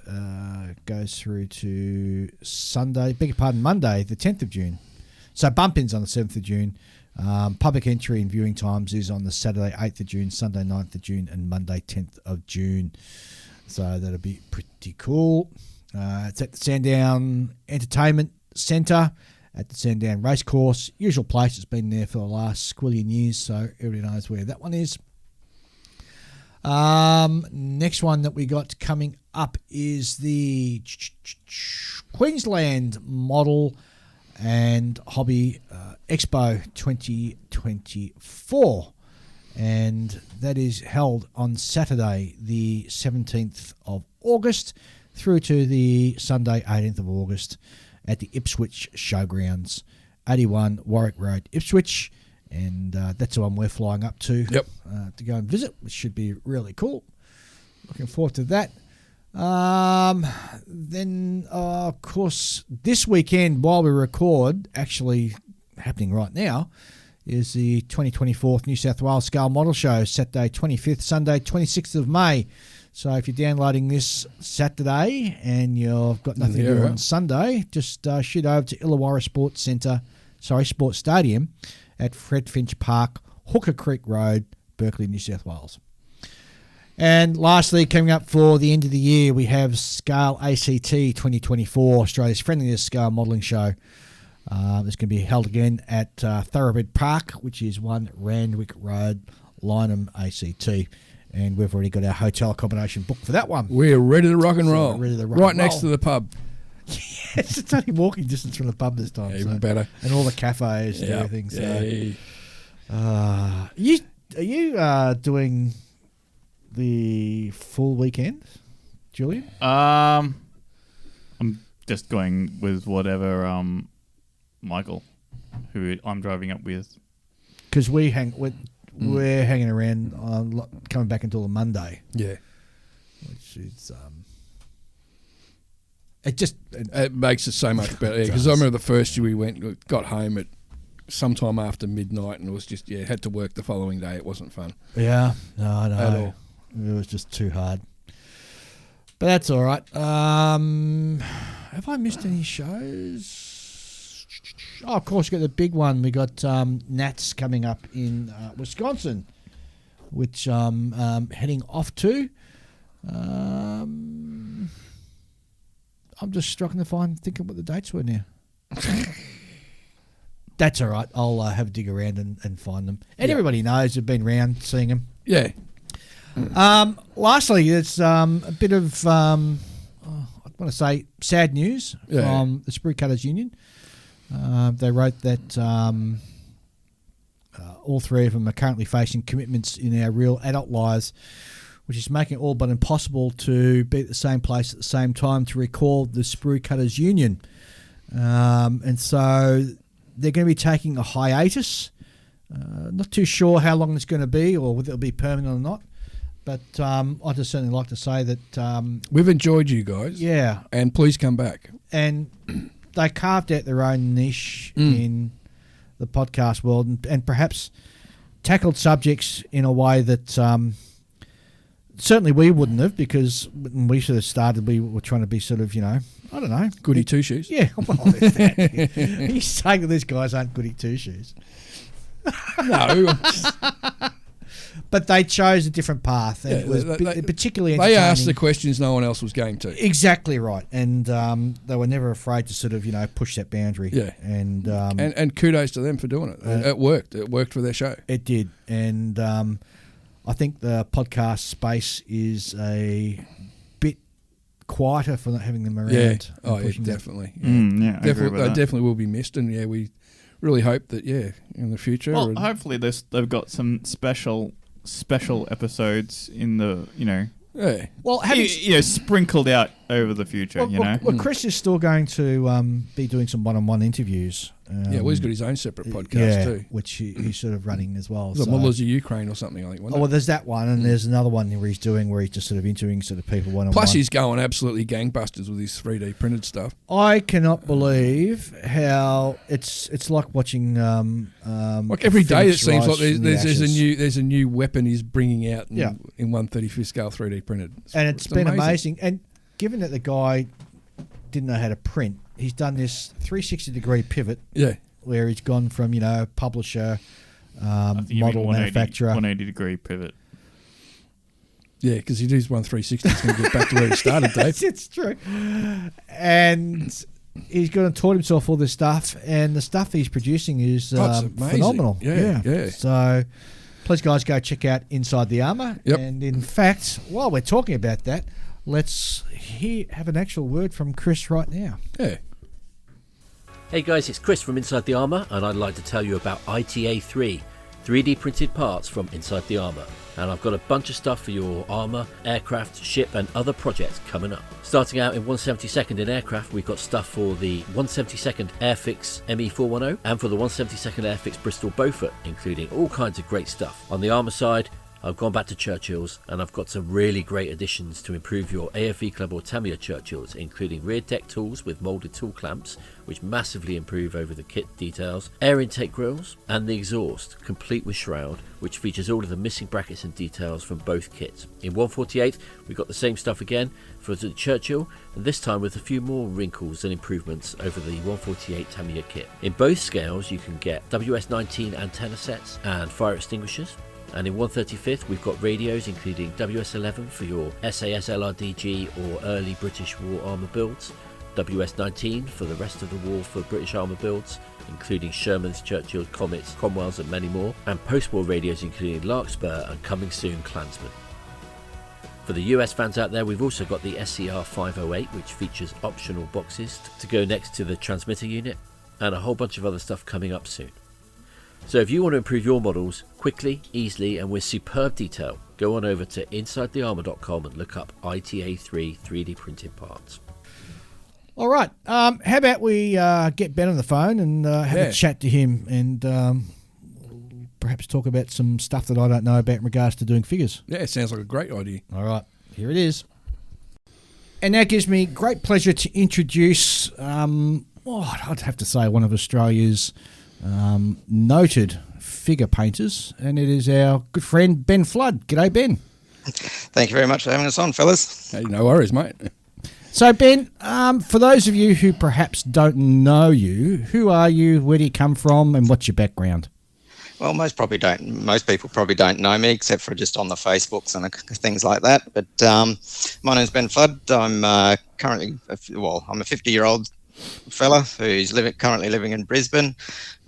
goes through to Monday the 10th of June. So bump-ins on the 7th of June. Public entry and viewing times is on the Saturday 8th of June, Sunday 9th of June and Monday 10th of June. So that'll be pretty cool. It's at the Sandown Entertainment Centre at the Sandown Racecourse. Usual place. It's been there for the last squillion years, so everybody knows where that one is. Next one that we got coming up is the Queensland Model and Hobby Expo 2024. And that is held on Saturday, the 17th of August, through to the Sunday, 18th of August, at the Ipswich Showgrounds, 81 Warwick Road, Ipswich. And that's the one we're flying up to to go and visit, which should be really cool. Looking forward to that. Then, of course, this weekend, while we record, actually happening right now, is the 2024 New South Wales Scale Model Show, Saturday 25th, Sunday 26th of May. So if you're downloading this Saturday and you've got nothing to do on Sunday, just shoot over to Illawarra Sports Stadium at Fred Finch Park, Hooker Creek Road, Berkeley, New South Wales. And lastly, coming up for the end of the year, we have Scale ACT 2024, Australia's friendliest scale modelling show. It's going to be held again at Thoroughbred Park, which is 1 Randwick Road, Lynham, ACT. And we've already got our hotel accommodation booked for that one. We're ready to rock and roll. Ready to rock right and next roll. to the pub. Yes, it's only walking distance from the pub this time. Yeah, even better. And all the cafes and everything. So, are you doing the full weekend, Julian? I'm just going with whatever Michael, who I'm driving up with. Because we're hanging around coming back until the Monday. Yeah. Which is it makes it so much better. Because I remember the first year we went, got home at sometime after midnight, and it was just had to work the following day. It wasn't fun. Yeah, no, At all. It was just too hard. But that's all right. Have I missed any shows? Oh, of course, we got the big one. We got Nats coming up in Wisconsin, which I'm heading off to. I'm just struggling to thinking what the dates were now. That's all right. I'll have a dig around and find them. And everybody knows they've been round seeing them. Yeah. Lastly, there's a bit of, I want to say, sad news from the Sprue Cutters Union. They wrote that all three of them are currently facing commitments in our real adult lives, which is making it all but impossible to be at the same place at the same time to recall the Sprue Cutters Union. And so they're going to be taking a hiatus. Not too sure how long it's going to be or whether it'll be permanent or not. But I'd just certainly like to say that... we've enjoyed you guys. Yeah. And please come back. And they carved out their own niche in the podcast world and perhaps tackled subjects in a way that certainly we wouldn't have, because when we sort of started, we were trying to be sort of, I don't know. Goody two-shoes. Yeah. Well, there's that. He's saying that these guys aren't goody two-shoes. No. But they chose a different path, and it was particularly entertaining. They asked the questions no one else was going to. Exactly right, and they were never afraid to sort of push that boundary. Yeah, and kudos to them for doing it. It worked. It worked for their show. It did, and I think the podcast space is a bit quieter for not having them around. Yeah, definitely. I agree with they that. definitely will be missed, and we really hope that in the future. Well, hopefully they've got some special episodes in the Yeah. Well, sprinkled out over the future. Well, Chris is still going to be doing some one-on-one interviews. He's got his own separate podcast too, which he's sort of running as well. The Models of Ukraine or something, I think. Oh, well, there's that one, and there's another one where he's just sort of interviewing sort of people one-on-one. Plus, he's going absolutely gangbusters with his 3D printed stuff. I cannot believe how it's like watching. Like every day, it seems like there's a new weapon he's bringing out in 1/35th scale 3D printed, and it's been amazing. And given that the guy didn't know how to print, he's done this 360-degree pivot. Yeah, where he's gone from publisher, model manufacturer, 180-degree pivot. Yeah, because he does 1/360, he's going to get back to where he started, Dave. It's true, and he's gone and taught himself all this stuff, and the stuff he's producing is phenomenal. Yeah. So, please, guys, go check out Inside the Armour. Yep. And in fact, while we're talking about that, let's have an actual word from Chris right now. Yeah. Hey guys, it's Chris from Inside the Armour, and I'd like to tell you about ITA3, 3D printed parts from Inside the Armour. And I've got a bunch of stuff for your armour, aircraft, ship and other projects coming up. Starting out in 172nd in aircraft, we've got stuff for the 172nd Airfix ME410 and for the 172nd Airfix Bristol Beaufort, including all kinds of great stuff. On the armour side, I've gone back to Churchills, and I've got some really great additions to improve your AFE Club or Tamiya Churchills, including rear deck tools with moulded tool clamps, which massively improve over the kit details, air intake grills, and the exhaust, complete with shroud, which features all of the missing brackets and details from both kits. In 148, we've got the same stuff again for the Churchill, and this time with a few more wrinkles and improvements over the 148 Tamiya kit. In both scales, you can get WS-19 antenna sets and fire extinguishers. And in 135th, we've got radios including WS11 for your SAS LRDG or early British war armour builds, WS19 for the rest of the war for British armour builds, including Shermans, Churchills, Comets, Cromwells and many more, and post-war radios including Larkspur and coming soon Clansman. For the US fans out there, we've also got the SCR 508, which features optional boxes to go next to the transmitter unit, and a whole bunch of other stuff coming up soon. So if you want to improve your models quickly, easily and with superb detail, go on over to InsideTheArmour.com and look up ITA3 3D printed parts. All right. How about we get Ben on the phone and have a chat to him and perhaps talk about some stuff that I don't know about in regards to doing figures. Yeah, sounds like a great idea. All right. Here it is. And now it gives me great pleasure to introduce, I'd have to say, one of Australia's noted figure painters, and it is our good friend Ben Flood. G'day, Ben. Thank you very much for having us on, fellas. Hey, no worries, mate. So, Ben, for those of you who perhaps don't know you, who are you, where do you come from, and what's your background? Well, most people probably don't know me, except for just on the Facebooks and things like that. But my name's Ben Flood. I'm currently, I'm a 50-year-old fella who's currently living in Brisbane.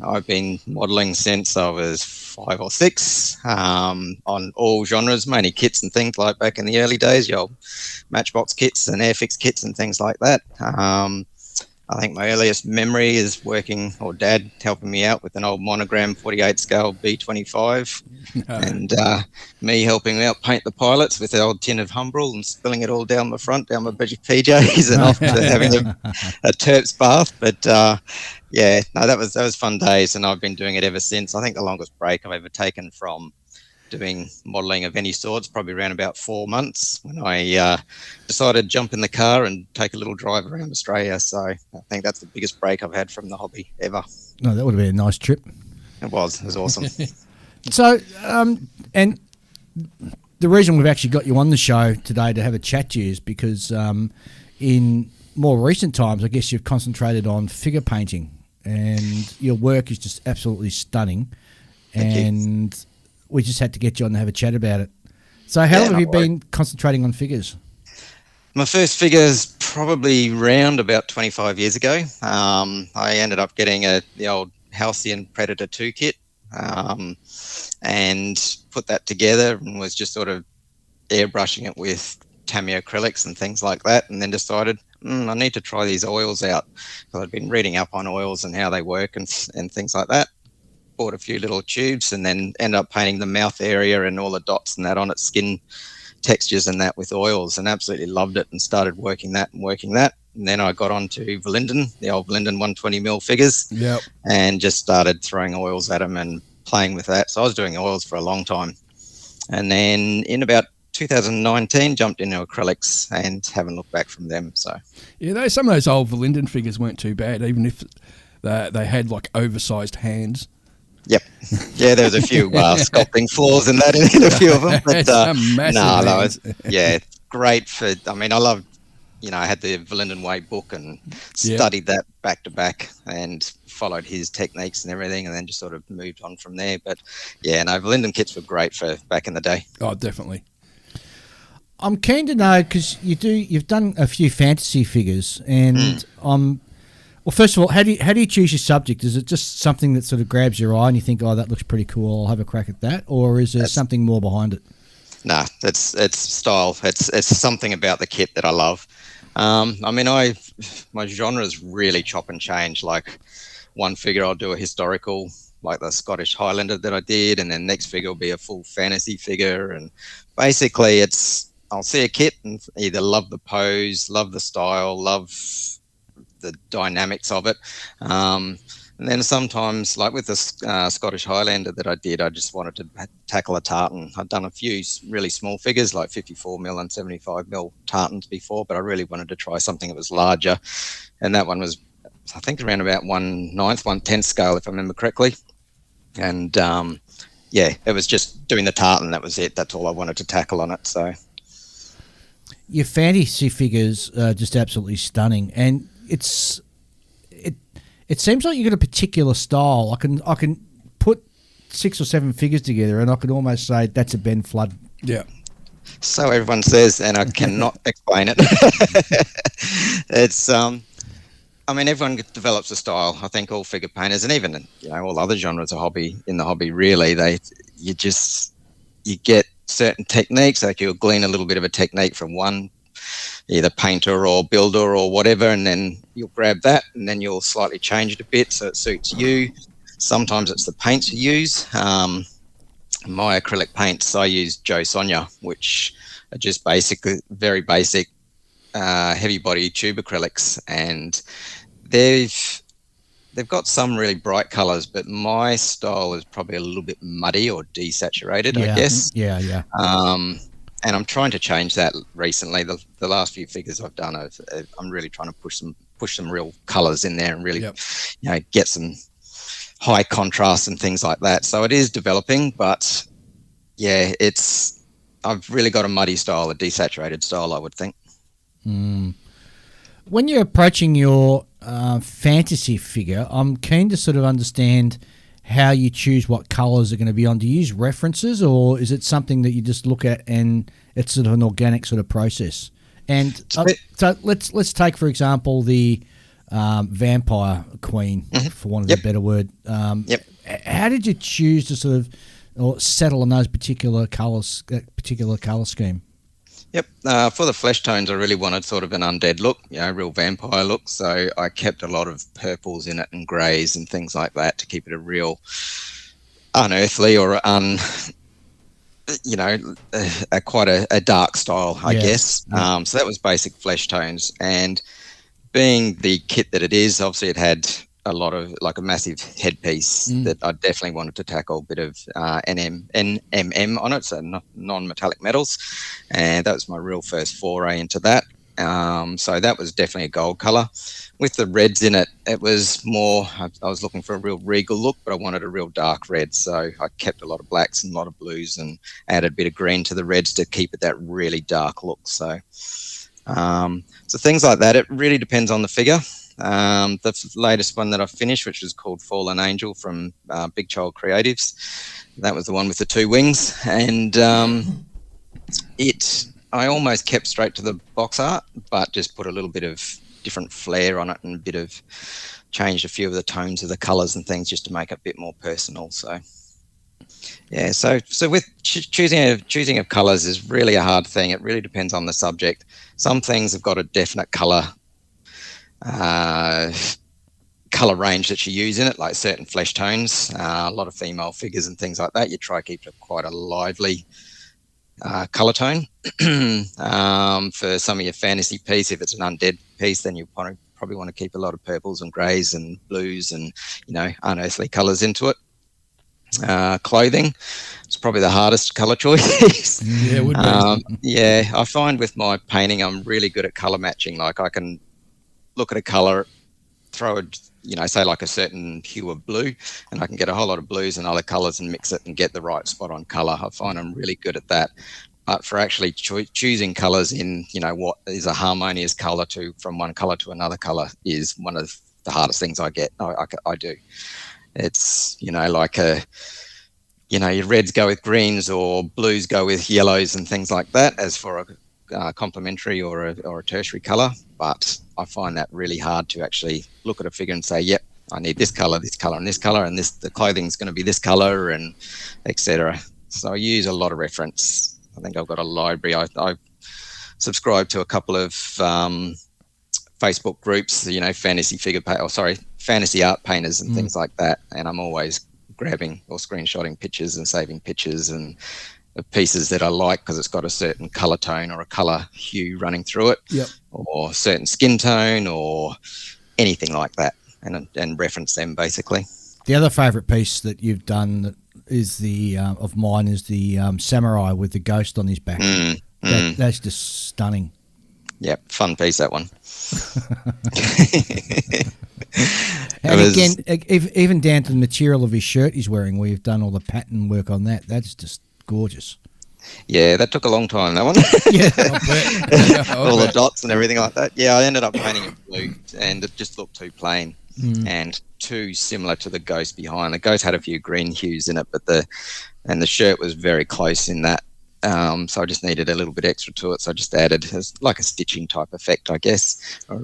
I've been modelling since I was 5 or 6 on all genres, mainly kits and things like back in the early days, your Matchbox kits and Airfix kits and things like that. I think my earliest memory is working, or Dad helping me out with an old Monogram 48 scale B25 and me helping me out paint the pilots with the old tin of Humbrol and spilling it all down the front, down my PJs and off to having a Terps bath. But that was fun days, and I've been doing it ever since. I think the longest break I've ever taken from doing modelling of any sorts, probably around about 4 months, when I decided to jump in the car and take a little drive around Australia. So I think that's the biggest break I've had from the hobby ever. No, that would have been a nice trip. It was awesome. So, and the reason we've actually got you on the show today to have a chat to you is because in more recent times, I guess you've concentrated on figure painting, and your work is just absolutely stunning. And we just had to get you on to have a chat about it. So how long have you been concentrating on figures? My first figures probably round about 25 years ago. I ended up getting the old Halcyon Predator 2 kit and put that together and was just sort of airbrushing it with Tamiya acrylics and things like that, and then decided I need to try these oils out. So I'd been reading up on oils and how they work and things like that. Bought a few little tubes and then ended up painting the mouth area and all the dots and that on its skin textures and that with oils, and absolutely loved it and started working that. And then I got on to Verlinden, the old Verlinden 120mm figures, and just started throwing oils at them and playing with that. So I was doing oils for a long time. And then in about 2019, jumped into acrylics and haven't looked back from them. So some of those old Verlinden figures weren't too bad, even if they had like oversized hands. Yep. Yeah, there's a few sculpting flaws in that in a few of them. But that was great for. I mean, I loved. I had the Verlinden Way book and studied that back to back and followed his techniques and everything, and then just sort of moved on from there. But Verlinden kits were great for back in the day. Oh, definitely. I'm keen to know, because you've done a few fantasy figures, and well, first of all, how do you choose your subject? Is it just something that sort of grabs your eye and you think, oh, that looks pretty cool, I'll have a crack at that? Or is there something more behind it? Nah, it's style. It's something about the kit that I love. My genres really chop and change. Like one figure I'll do a historical, like the Scottish Highlander that I did, and then next figure will be a full fantasy figure. And basically I'll see a kit and either love the pose, love the style, love the dynamics of it, and then sometimes, like with the Scottish Highlander that I did, I just wanted to tackle a tartan. I'd done a few really small figures like 54mm and 75mm tartans before, but I really wanted to try something that was larger, and that one was, I think, around about 1/9, 1/10 scale if I remember correctly. And it was just doing the tartan. That was it. That's all I wanted to tackle on it. So your fantasy figures are just absolutely stunning, and it seems like you've got a particular style. I can put 6 or 7 figures together, and I could almost say that's a Ben Flood. Yeah. So everyone says, and I cannot explain it. It's I mean, everyone develops a style. I think all figure painters, and even all other genres of hobby really, you get certain techniques. Like you'll glean a little bit of a technique from one, either painter or builder or whatever, and then you'll grab that, and then you'll slightly change it a bit so it suits you. Sometimes it's the paints you use. My acrylic paints, I use Joe Sonia, which are just very basic, heavy body tube acrylics, and they've got some really bright colors, but my style is probably a little bit muddy or desaturated, I guess. Yeah. And I'm trying to change that recently. The last few figures I've done, I'm really trying to push some real colors in there and really, get some high contrast and things like that. So it is developing, but yeah, I've really got a muddy style, a desaturated style, I would think. When you're approaching your fantasy figure, I'm keen to sort of understand how you choose what colours are going to be on. Do you use references, or is it something that you just look at and it's sort of an organic sort of process? And so let's take, for example, the Vampire Queen, for want of a better word. How did you choose to sort of or settle on those particular colours, that particular colour scheme? Yep. For the flesh tones, I really wanted sort of an undead look, real vampire look. So I kept a lot of purples in it and greys and things like that to keep it a real unearthly or quite a dark style, I guess. So that was basic flesh tones. And being the kit that it is, obviously it had a lot of a massive headpiece that I definitely wanted to tackle, a bit of NMM on it, so non-metallic metals, and that was my real first foray into that. So that was definitely a gold color. With the reds in it, it was more, I was looking for a real regal look, but I wanted a real dark red, so I kept a lot of blacks and a lot of blues and added a bit of green to the reds to keep it that really dark look. So things like that, it really depends on the figure. The latest one that I finished, which was called Fallen Angel from Big Child Creatives, that was the one with the 2 wings, and I almost kept straight to the box art, but just put a little bit of different flair on it and a bit of changed a few of the tones of the colors and things just to make it a bit more personal. So yeah, so with choosing of colors is really a hard thing. It really depends on the subject. Some things have got a definite color range that you use in it, like certain flesh tones, a lot of female figures and things like that. You try to keep it quite a lively color tone. For some of your fantasy piece, if it's an undead piece, then you probably want to keep a lot of purples and greys and blues and unearthly colors into it. Clothing, it's probably the hardest color choice. Yeah, it would be. I find with my painting I'm really good at color matching. Like I can look at a color, throw it, say like a certain hue of blue, and I can get a whole lot of blues and other colors and mix it and get the right spot on color. I find I'm really good at that. But for actually choosing colors in, what is a harmonious color from one color to another color is one of the hardest things I do. It's, your reds go with greens or blues go with yellows and things like that as for a complementary or a tertiary color. But I find that really hard to actually look at a figure and say, yep, I need this color, and this color, and the clothing's going to be this color, and etc. So I use a lot of reference. I think I've got a library. I subscribe to a couple of Facebook groups, fantasy art painters and things like that. And I'm always grabbing or screenshotting pictures and saving pictures and pieces that I like because it's got a certain color tone or a color hue running through it, or certain skin tone or anything like that, and reference them basically. The other favourite piece that you've done that is the of mine is the samurai with the ghost on his back. That's just stunning. Yep, fun piece, that one. And again, even down to the material of his shirt he's wearing, where you've done all the pattern work on that. That's just gorgeous. Yeah, that took a long time, that one. Yeah, all the dots and everything like that. Yeah, I ended up painting it blue, and it just looked too plain. and too similar to the Ghost behind. The Ghost had a few green hues in it, but the shirt was very close in that. So I just needed a little bit extra to it. So I just added like a stitching type effect, I guess, or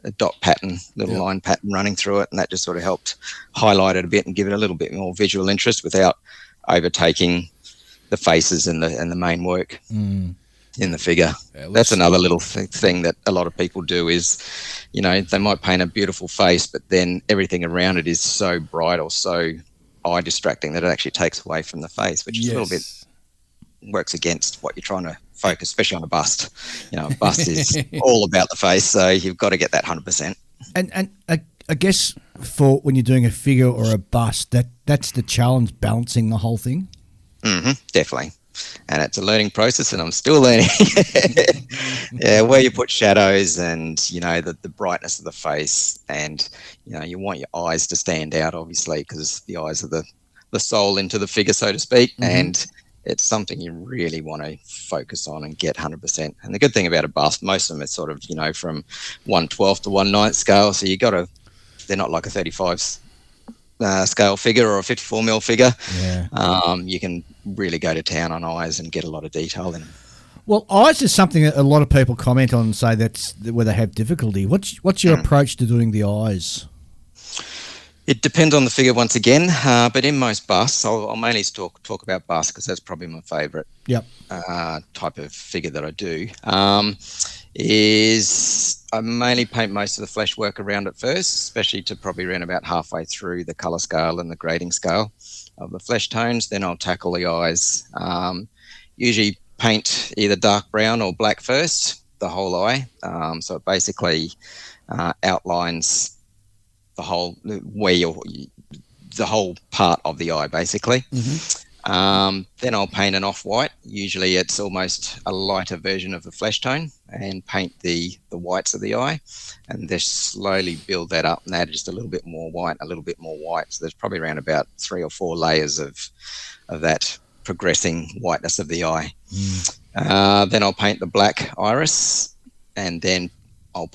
a dot pattern, little line pattern running through it, and that just sort of helped highlight it a bit and give it a little bit more visual interest without overtaking the faces and the main work in the figure. Yeah, that's another little thing that a lot of people do is, they might paint a beautiful face, but then everything around it is so bright or so eye distracting that it actually takes away from the face, which is a little bit works against what you're trying to focus, especially on a bust. A bust is all about the face, so you've got to get that 100%. And I guess for when you're doing a figure or a bust, that's the challenge, balancing the whole thing. Definitely. And it's a learning process, and I'm still learning. Where you put shadows and, the brightness of the face, and, you want your eyes to stand out, obviously, because the eyes are the soul into the figure, so to speak. And it's something you really want to focus on and get 100%. And the good thing about a bust, most of them are sort of, from 1/12 to 1/9 scale. So they're not like a 35 scale figure or a 54 mil figure. You can really go to town on eyes and get a lot of detail in them. Well, eyes is something that a lot of people comment on and say that's where they have difficulty. What's your approach to doing the eyes? It depends on the figure once again, but in most busts, I'll mainly talk about busts because that's probably my favourite type of figure that I do. Is I mainly paint most of the flesh work around it first, especially to probably around about halfway through the colour scale and the grading scale of the flesh tones. Then I'll tackle the eyes. Usually paint either dark brown or black first, the whole eye. So it basically outlines the whole the whole part of the eye, basically. Then I'll paint an off-white. Usually it's almost a lighter version of the flesh tone, and paint the whites of the eye, and just slowly build that up and add just a little bit more white, a little bit more white. So there's probably around about 3 or 4 layers of that progressing whiteness of the eye. Then I'll paint the black iris, and then I'll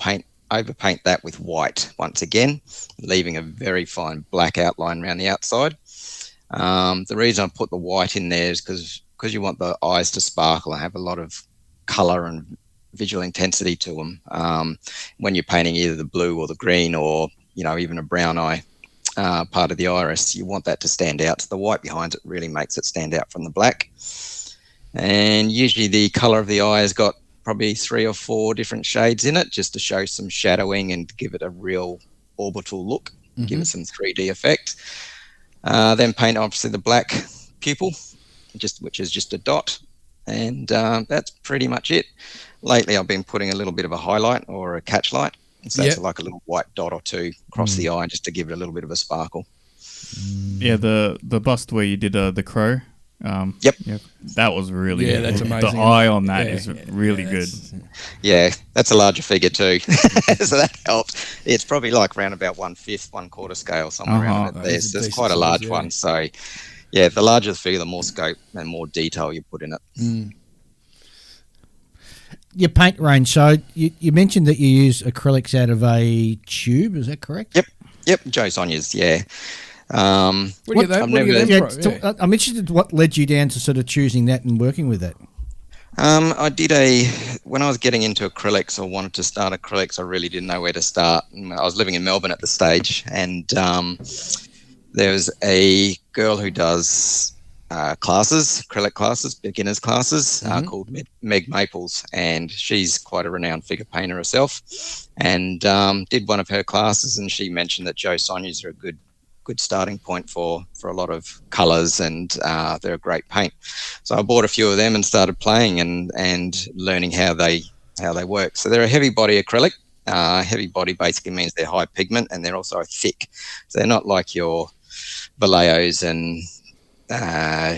overpaint that with white once again, leaving a very fine black outline around the outside. The reason I put the white in there is because you want the eyes to sparkle and have a lot of colour and visual intensity to them. When you're painting either the blue or the green or, even a brown eye part of the iris, you want that to stand out. So the white behind it really makes it stand out from the black. And usually the colour of the eye has got probably 3 or 4 different shades in it, just to show some shadowing and give it a real orbital look, give it some 3D effect. Then paint obviously the black pupil, which is just a dot, and that's pretty much it. Lately I've been putting a little bit of a highlight or a catch light, so it's like a little white dot or 2 across the eye, just to give it a little bit of a sparkle. The bust where you did the crow. Yep. That was really good. That's amazing. The eye on that is really good. Yeah, that's a larger figure too. So that helps. It's probably like around about 1/5, 1/4 scale, somewhere around it. There's quite a large one. So the larger the figure, the more scope and more detail you put in it. Your paint range. So you mentioned that you use acrylics out of a tube. Is that correct? Yep. Joe Sonia's. I'm interested in what led you down to sort of choosing that and working with that. I did when I was getting into acrylics or wanted to start acrylics, I really didn't know where to start. I was living in Melbourne at the stage, and there was a girl who does acrylic classes, beginners classes, called Meg Maples, and she's quite a renowned figure painter herself, and did one of her classes, and she mentioned that Joe Sonia's are a good starting point for a lot of colours, and they're a great paint. So I bought a few of them and started playing and learning how they work. So they're a heavy body acrylic. Heavy body basically means they're high pigment, and they're also thick. So they're not like your Vallejos and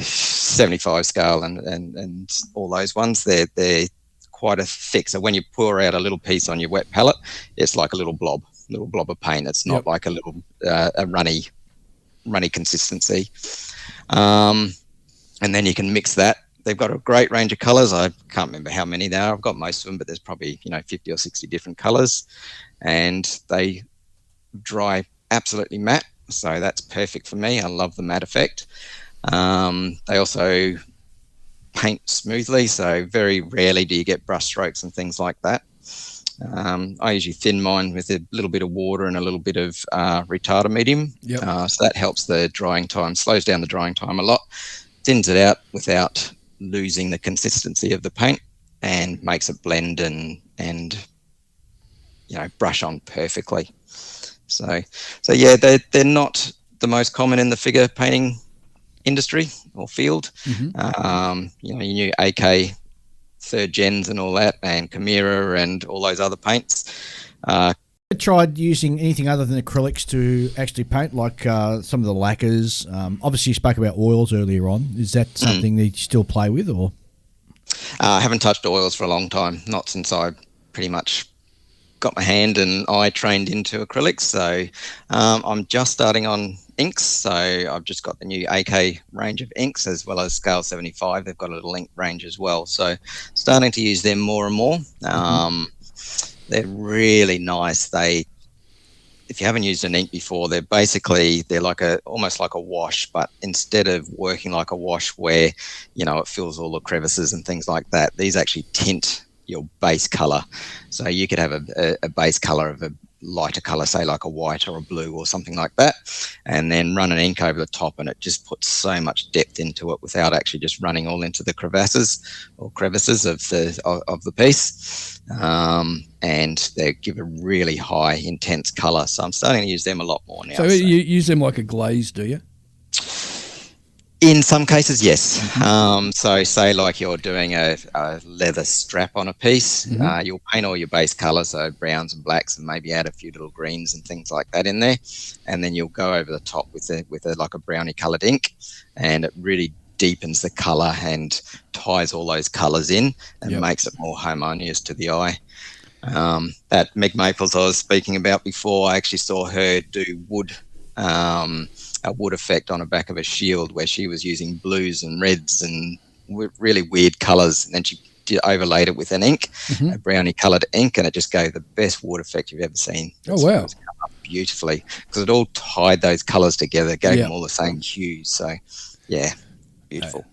75 scale and all those ones. They're quite a thick. So when you pour out a little piece on your wet palette, it's like a little blob of paint. It's not like a little a runny consistency. And then you can mix that. They've got a great range of colours. I can't remember how many there are. I've got most of them, but there's probably 50 or 60 different colours, and they dry absolutely matte, so that's perfect for me. I love the matte effect. They also paint smoothly, so very rarely do you get brush strokes and things like that. I usually thin mine with a little bit of water and a little bit of retarder medium. So that helps the drying time, slows down the drying time a lot, thins it out without losing the consistency of the paint, and makes it blend and brush on perfectly. So yeah, they're not the most common in the figure painting industry or field. Your new AK third gens and all that, and Chimera and all those other paints. Tried using anything other than acrylics to actually paint, like some of the lacquers? Obviously, you spoke about oils earlier on. Is that something that you still play with, or? I haven't touched oils for a long time, not since I pretty much got my hand and eye trained into acrylics. So I'm just starting on inks. So I've just got the new AK range of inks, as well as Scale 75. They've got a little ink range as well. So starting to use them more and more. They're really nice. If you haven't used an ink before, they're like almost like a wash, but instead of working like a wash where, it fills all the crevices and things like that, these actually tint your base color. So you could have a base color of a lighter color, say like a white or a blue or something like that, and then run an ink over the top, and it just puts so much depth into it without actually just running all into the crevices of the piece. And they give a really high intense color. So I'm starting to use them a lot more now. So you use them like a glaze, do you? In some cases, yes. So say like you're doing a leather strap on a piece, you'll paint all your base colours, so browns and blacks, and maybe add a few little greens and things like that in there, and then you'll go over the top with like a brownie coloured ink, and it really deepens the colour and ties all those colours in and makes it more harmonious to the eye. That Meg Maples I was speaking about before, I actually saw her do wood. A wood effect on the back of a shield, where she was using blues and reds and really weird colours, and then she overlaid it with an ink, a brownie coloured ink, and it just gave the best wood effect you've ever seen. Oh, wow. It was come up beautifully, because it all tied those colours together, gave them all the same hues. So, yeah, beautiful.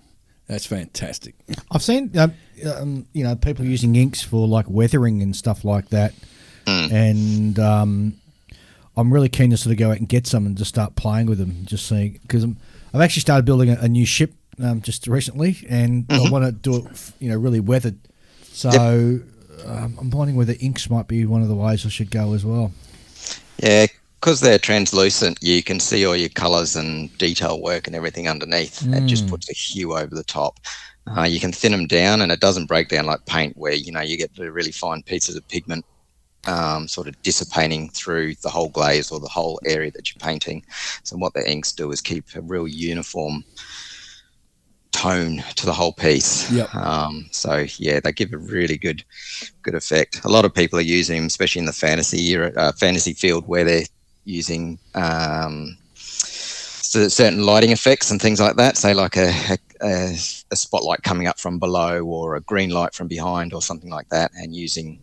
That's fantastic. I've seen people using inks for like weathering and stuff like that, and I'm really keen to sort of go out and get some and just start playing with them, just seeing, because I've actually started building a new ship just recently, and I want to do it, really weathered. So I'm wondering whether inks might be one of the ways I should go as well. Yeah, because they're translucent, you can see all your colours and detail work and everything underneath. It just puts a hue over the top. You can thin them down, and it doesn't break down like paint, where you get the really fine pieces of pigment sort of dissipating through the whole glaze or the whole area that you're painting. So what the inks do is keep a real uniform tone to the whole piece. So yeah, they give a really good effect. A lot of people are using them, especially in the fantasy field, where they're using certain lighting effects and things like that. Say like a spotlight coming up from below, or a green light from behind, or something like that, and using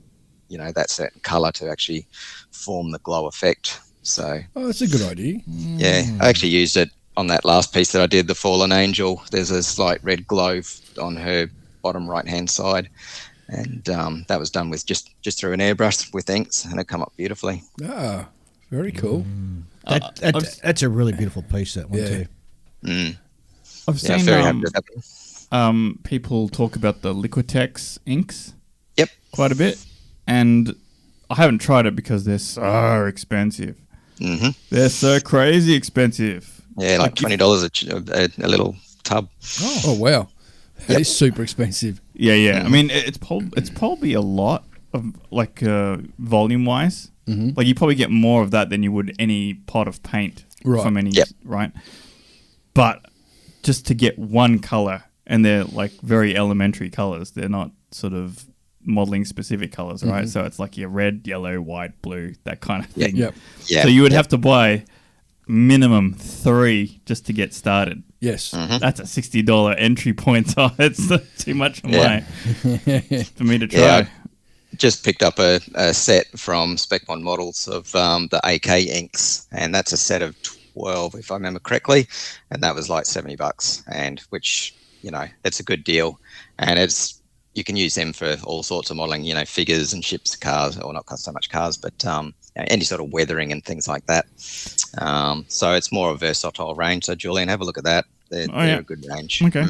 that certain color to actually form the glow effect. So that's a good idea. Yeah, I actually used it on that last piece that I did, the Fallen Angel. There's a slight red glow on her bottom right hand side, and that was done with just through an airbrush with inks, and it come up beautifully. Very cool. That's a really beautiful piece, that one too. I've seen very happy with that. People talk about the Liquitex inks quite a bit, and I haven't tried it because they're so expensive. They're so crazy expensive. Yeah, like $20 a little tub. Oh wow, that is super expensive. Yeah. I mean, it's probably a lot of like volume wise. Like you probably get more of that than you would any pot of paint from any right. But just to get one color, and they're like very elementary colors. They're not sort of modeling specific colors, right? So it's like your red, yellow, white, blue, that kind of thing. So you would have to buy minimum 3 just to get started. Yes. That's a $60 entry point, so it's too much for me to try. just picked up a set from SpecMod Models of the AK inks, and that's a set of 12, if I remember correctly, and that was like $70, and which, you know, it's a good deal, and you can use them for all sorts of modeling, you know, figures and ships, cars, or not so much cars, but you know, any sort of weathering and things like that. So it's more a versatile range. So Julian, have a look at that. They're a good range. Okay.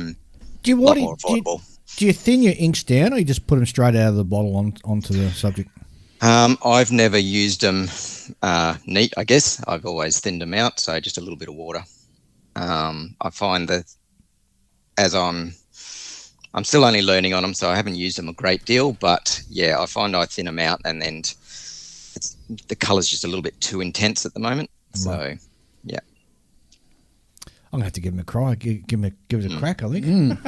Do you a lot more affordable. Do you thin your inks down, or you just put them straight out of the bottle onto the subject? I've never used them neat, I guess. I've always thinned them out, so just a little bit of water. I find that as I'm still only learning on them, so I haven't used them a great deal, but yeah, I find I thin them out, and then the colour's just a little bit too intense at the moment. So, yeah. I'm going to have to give them a try. Give it a crack, I think.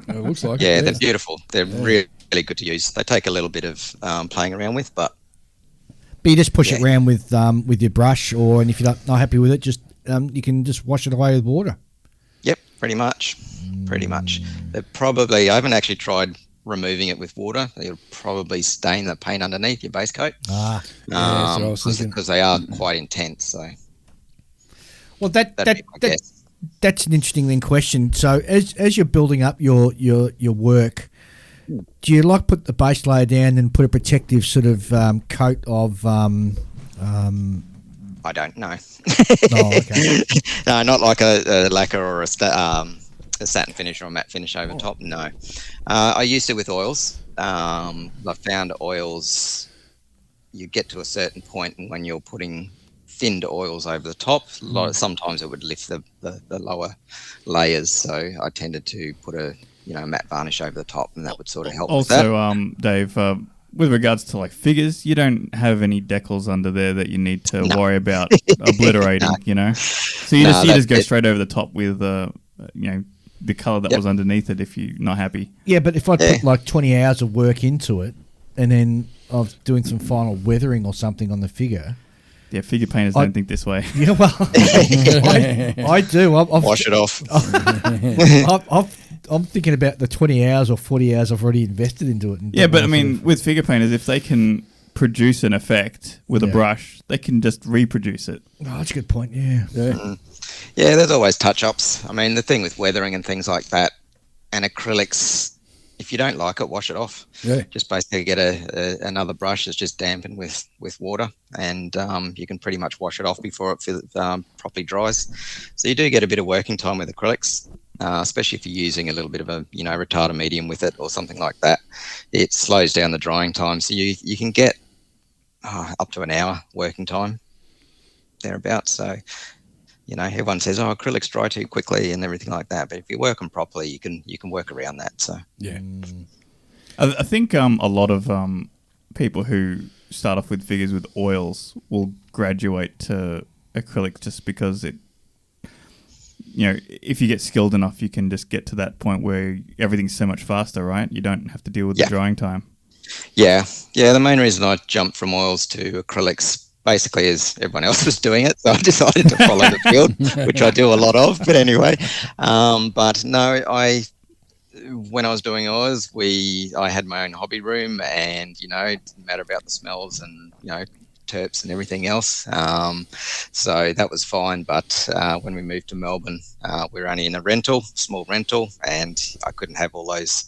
It looks like Yeah, it. they're beautiful. They're really, really good to use. They take a little bit of playing around with, but you just push it around with your brush, and if you're not happy with it, just you can just wash it away with water. Yep, pretty much. Pretty much. I haven't actually tried removing it with water. It'll probably stain the paint underneath your base coat. Because they are quite intense. So, well, that's an interesting question. So, as you're building up your work, do you like put the base layer down and put a protective sort of coat of? I don't know. Oh, okay. No, not like a lacquer or a satin finish or a matte finish over top. No, I used to with oils. I found oils, you get to a certain point, and when you're putting thinned oils over the top, sometimes it would lift the lower layers. So I tended to put a matte varnish over the top, and that would sort of help. Also, with that. Dave, with regards to like figures, you don't have any decals under there that you need to worry about obliterating. You know, so you just go straight over the top with the color that was underneath it if you're not happy. Yeah, but if I put like 20 hours of work into it, and then I was doing some final weathering or something on the figure. Yeah, figure painters don't think this way. Yeah, well, I do. Wash it off. I'm thinking about the 20 hours or 40 hours I've already invested into it. Yeah, but I mean, with figure painters, if they can produce an effect with a brush, they can just reproduce it. Oh, that's a good point, yeah. Yeah, there's always touch-ups. I mean, the thing with weathering and things like that, and acrylics, if you don't like it, wash it off. Yeah. Just basically get another brush that's just dampened with water, and you can pretty much wash it off before it properly dries. So you do get a bit of working time with acrylics, especially if you're using a little bit of a retarder medium with it or something like that. It slows down the drying time, so you can get up to an hour working time thereabouts. So everyone says, acrylics dry too quickly and everything like that. But if you work them properly, you can work around that. So yeah, I think a lot of people who start off with figures with oils will graduate to acrylic just because it. If you get skilled enough, you can just get to that point where everything's so much faster, right? You don't have to deal with the drying time. Yeah. The main reason I jumped from oils to acrylics basically is everyone else was doing it, so I decided to follow the field, which I do a lot of. But anyway, but no, when I was doing oils, I had my own hobby room, and it didn't matter about the smells and terps and everything else. So that was fine. But when we moved to Melbourne, we were only in a small rental, and I couldn't have all those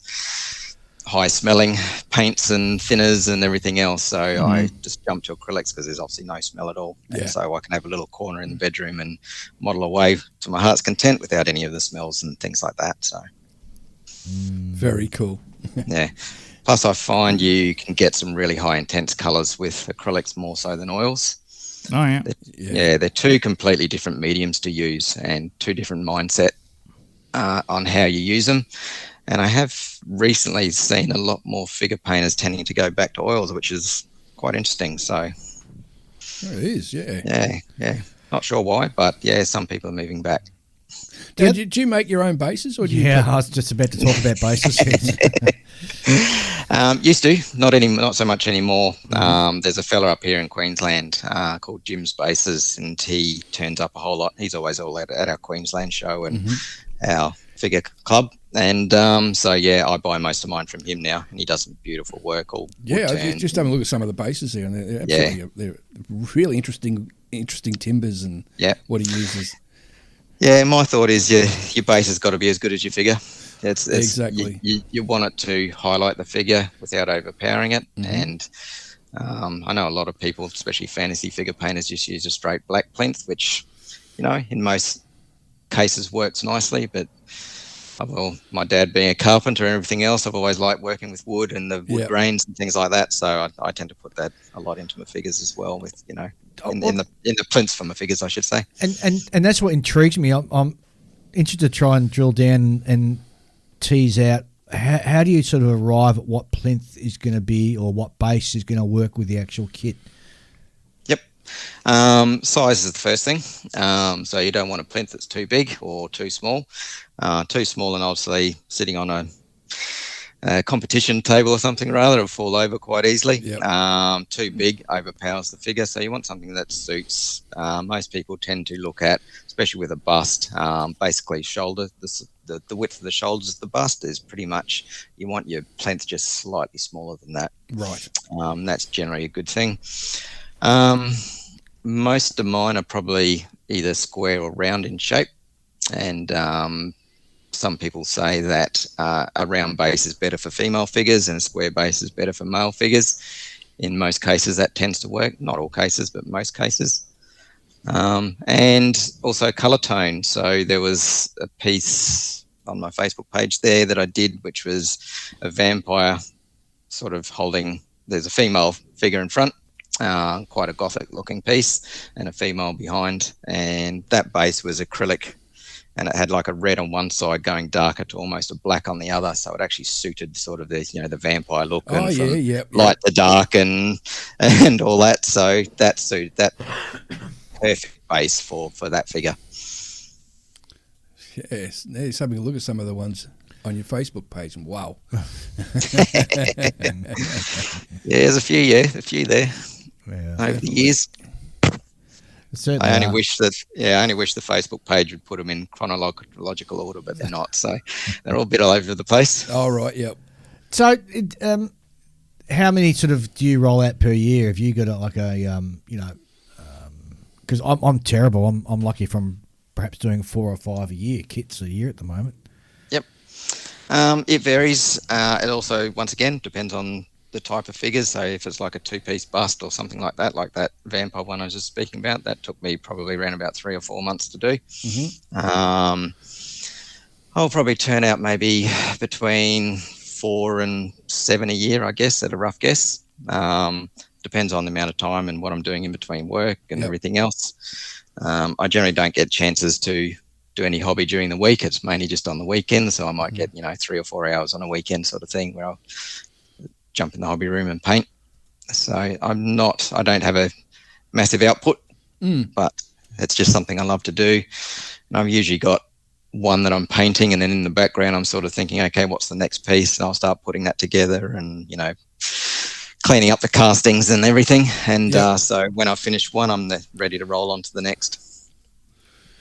high smelling paints and thinners and everything else, so I just jumped to acrylics because there's obviously no smell at all, and so I can have a little corner in the bedroom and model away to my heart's content without any of the smells and things like that. So very cool. Yeah, plus I find you can get some really high intense colors with acrylics more so than oils. They're two completely different mediums to use and two different mindset on how you use them. And I have recently seen a lot more figure painters tending to go back to oils, which is quite interesting. So it is, yeah. Not sure why, but some people are moving back. Do you make your own bases, or do you? I was just about to talk about bases. Used to, not so much anymore. There's a fella up here in Queensland called Jim's Bases, and he turns up a whole lot. He's always all at our Queensland show and our figure club, And so I buy most of mine from him now, and he does some beautiful work. All Yeah, wood I turned. just having a look at some of the bases there, and they're absolutely they're really interesting timbers and what he uses. Yeah, my thought is your base has got to be as good as your figure. It's Exactly. You want it to highlight the figure without overpowering it. And I know a lot of people, especially fantasy figure painters, just use a straight black plinth, which, in most cases works nicely. But my dad being a carpenter and everything else, I've always liked working with wood and the wood grains and things like that. So I tend to put that a lot into my figures as well, with in the plinths for my figures, I should say. And that's what intrigues me. I'm interested to try and drill down and tease out how do you sort of arrive at what plinth is going to be, or what base is going to work with the actual kit? Yep. Size is the first thing. So you don't want a plinth that's too big or too small. Too small and obviously sitting on a competition table or something rather, it'll fall over quite easily. Yep. Too big overpowers the figure. So you want something that suits. Most people tend to look at, especially with a bust, basically shoulder. The width of the shoulders of the bust is pretty much, you want your plinth just slightly smaller than that. Right. That's generally a good thing. Most of mine are probably either square or round in shape, and some people say that a round base is better for female figures and a square base is better for male figures. In most cases, that tends to work. Not all cases, but most cases. And also colour tone. So there was a piece on my Facebook page there that I did, which was a vampire sort of holding, there's a female figure in front, quite a gothic looking piece, and a female behind. And that base was acrylic, and it had like a red on one side going darker to almost a black on the other. So it actually suited sort of the, the vampire look. Oh, yeah. Light to dark and all that. So that suited that perfect base for that figure. Yes, there's having a look at some of the ones on your Facebook page, and wow. There's a few there over the years. Certainly I only wish the Facebook page would put them in chronological order, but they're not. So they're all a bit all over the place. All right, yep. So, how many sort of do you roll out per year? Have you got like a, because I'm terrible. I'm lucky from perhaps doing 4 or 5 a year kits a year at the moment. Yep. It varies. It also, once again, depends on the type of figures. So if it's like a 2-piece bust or something like that vampire one I was just speaking about, that took me probably around about 3 or 4 months to do. I'll probably turn out maybe between 4 and 7 a year, I guess, at a rough guess. Depends on the amount of time and what I'm doing in between work and everything else. I generally don't get chances to do any hobby during the week. It's mainly just on the weekend. So I might get, 3 or 4 hours on a weekend sort of thing where I'll jump in the hobby room and paint. So I don't have a massive output, but it's just something I love to do. And I've usually got one that I'm painting, and then in the background I'm sort of thinking, okay, what's the next piece? And I'll start putting that together and, cleaning up the castings and everything. And so when I finish one, I'm ready to roll on to the next.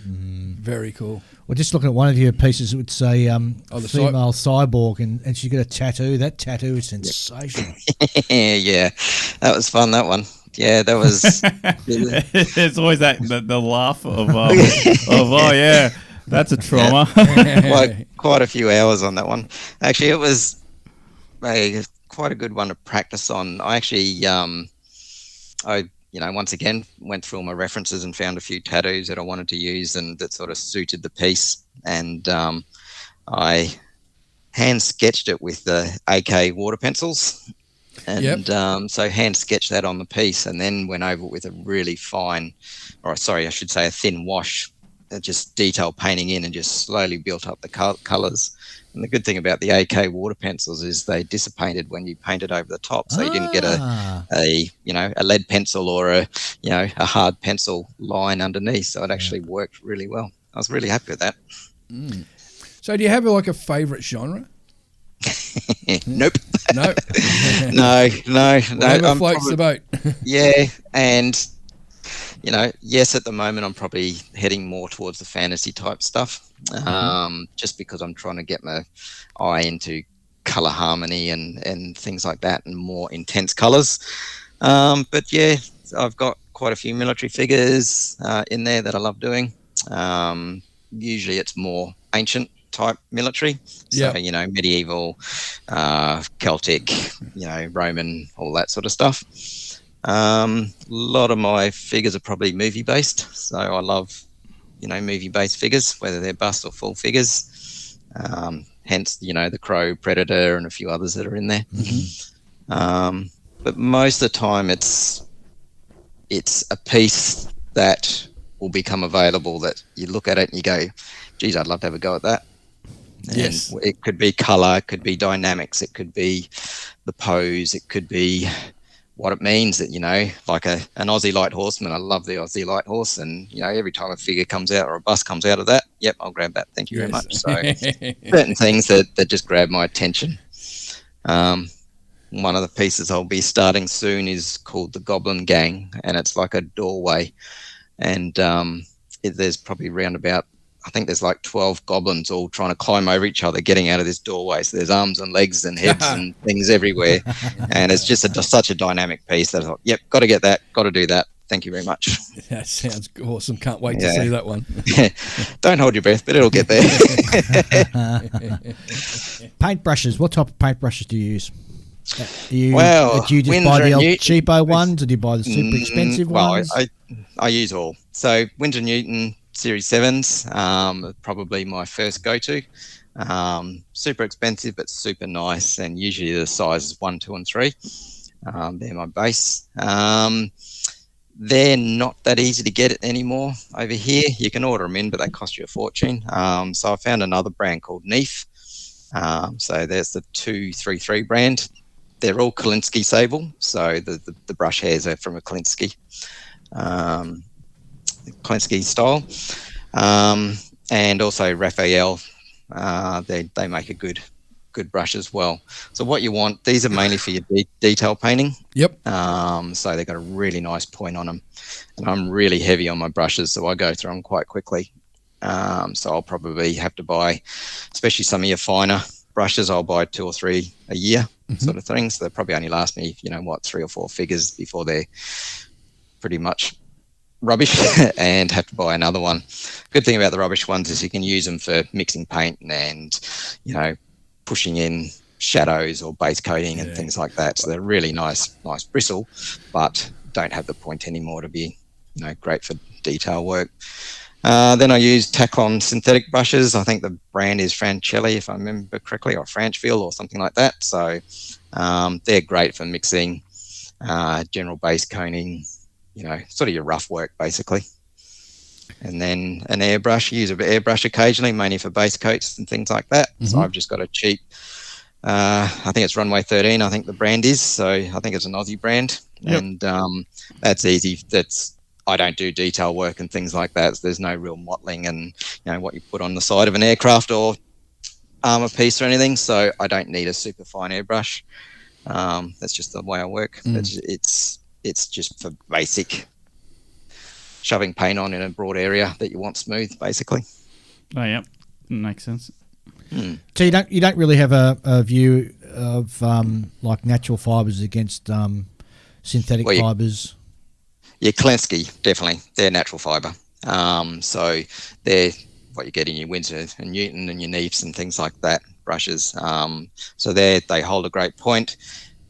Very cool. Well, just looking at one of your pieces, it would say female cyborg, and she's got a tattoo. That tattoo is sensational. Yeah, that was fun, that one. Yeah, that was... It's always the laugh of oh, yeah, that's a trauma. Quite a few hours on that one. Actually, it was quite a good one to practice on. I actually, once again, went through all my references and found a few tattoos that I wanted to use and that sort of suited the piece. And I hand sketched it with the AK water pencils. And so hand sketched that on the piece, and then went over it with a really fine, a thin wash, just detail painting in, and just slowly built up the colours. And the good thing about the AK water pencils is they dissipated when you painted over the top, so you didn't get a lead pencil or a hard pencil line underneath. So it actually worked really well. I was really happy with that. So do you have a favourite genre? Nope. No. No. Whatever floats the boat. Yeah, and yes, at the moment I'm probably heading more towards the fantasy type stuff, just because I'm trying to get my eye into color harmony and things like that, and more intense colors. But yeah, I've got quite a few military figures in there that I love doing. Usually it's more ancient type military, so medieval, Celtic, Roman, all that sort of stuff. A lot of my figures are probably movie based, so I love movie based figures, whether they're bust or full figures. Hence the Crow, Predator, and a few others that are in there. But most of the time it's a piece that will become available that you look at it and you go, geez, I'd love to have a go at that. Yes. And it could be color, it could be dynamics, it could be the pose, it could be what it means that, like an Aussie light horseman. I love the Aussie light horse, and every time a figure comes out or a bust comes out of that, yep, I'll grab that. Thank you very much. So certain things that just grab my attention. One of the pieces I'll be starting soon is called the Goblin Gang, and it's like a doorway, and there's probably around about, I think there's like 12 goblins all trying to climb over each other, getting out of this doorway. So there's arms and legs and heads and things everywhere. And it's just such a dynamic piece that I thought, yep, got to get that, got to do that. Thank you very much. That sounds awesome. Can't wait to see that one. Don't hold your breath, but it'll get there. Paintbrushes. What type of paintbrushes do you use? Do you just buy the old cheapo ones, or do you buy the super expensive ones? I use all. So Windsor Newton Series 7s, probably my first go-to. Super expensive, but super nice, and usually the sizes 1, 2, and 3. They're my base. They're not that easy to get anymore over here. You can order them in, but they cost you a fortune. So I found another brand called Neef. So there's the 233 brand. They're all Kolinsky sable, so the brush hairs are from a Kolinsky style, and also Raphael. They make a good brush as well. So what you want, these are mainly for your detail painting. Yep. So they've got a really nice point on them, and I'm really heavy on my brushes, so I go through them quite quickly. So I'll probably have to buy, especially some of your finer brushes, I'll buy 2 or 3 a year, sort of thing. So they'll probably only last me, 3 or 4 figures before they're pretty much rubbish and have to buy another one. Good thing about the rubbish ones is you can use them for mixing paint and, pushing in shadows or base coating and things like that. So they're really nice bristle, but don't have the point anymore to be, great for detail work. Then I use Taklon synthetic brushes. I think the brand is Francelli, if I remember correctly, or Franchville or something like that. So they're great for mixing, general base coating, sort of your rough work, basically. And then an airbrush. I use an airbrush occasionally, mainly for base coats and things like that. So I've just got a cheap, I think it's Runway 13, I think the brand is. So I think it's an Aussie brand. Yep. And that's easy. I don't do detail work and things like that. So there's no real mottling and what you put on the side of an aircraft or armor piece or anything. So I don't need a super fine airbrush. That's just the way I work. It's just for basic shoving paint on in a broad area that you want smooth, basically. Oh, yeah, makes sense. So you don't really have a view of like natural fibers against synthetic fibers. Yeah, Kolinsky, definitely. They're natural fiber. So they're what you get in your Windsor and Newton and your Neefs and things like that, brushes. So they hold a great point,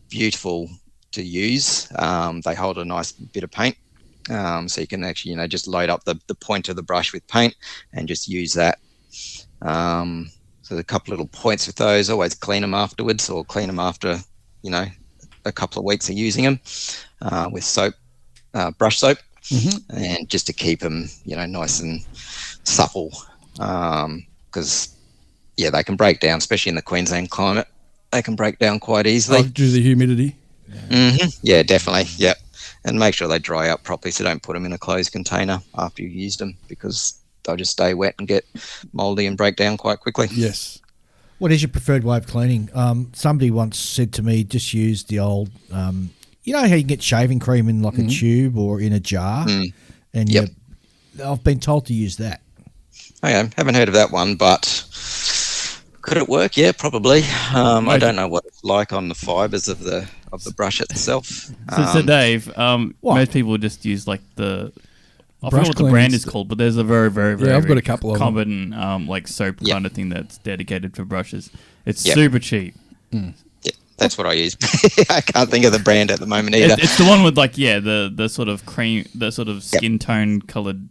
beautiful to use. They hold a nice bit of paint. So you can actually, just load up the point of the brush with paint and just use that. So a couple little points with those, always clean them afterwards or clean them after, a couple of weeks of using them with soap. Brush soap, and just to keep them, nice and supple, because they can break down, especially in the Queensland climate. They can break down quite easily due to the humidity. Yeah, definitely. Yep, and make sure they dry out properly. So don't put them in a closed container after you've used them, because they'll just stay wet and get mouldy and break down quite quickly. Yes. What is your preferred way of cleaning? Somebody once said to me, just use the old. You know how you can get shaving cream in like a tube or in a jar, And Yep. I've been told to use that. Okay, haven't heard of that one, but could it work? Yeah, probably. I don't know what it's like on the fibers of the brush itself. So Dave, most people just use like I forgot what the brand is called, but there's a very, very, very, I've got a couple of common like soap kind of thing that's dedicated for brushes. It's Yep. super cheap. Yeah, that's what I use. I can't think of the brand at the moment either. It's the one with like the sort of cream, the sort of skin tone colored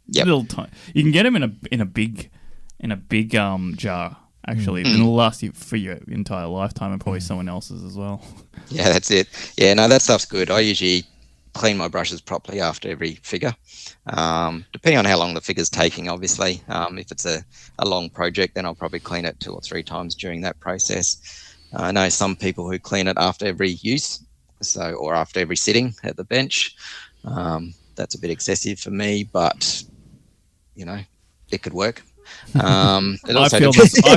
little tiny. You can get them in a big jar. Actually, it'll last you for your entire lifetime and probably someone else's as well. Yeah, that's it. Yeah, no, that stuff's good. I usually clean my brushes properly after every figure, depending on how long the figure's taking, obviously. If it's a long project, then I'll probably clean it 2 or 3 times during that process. I know some people who clean it after every use, or after every sitting at the bench. That's a bit excessive for me, but, it could work. I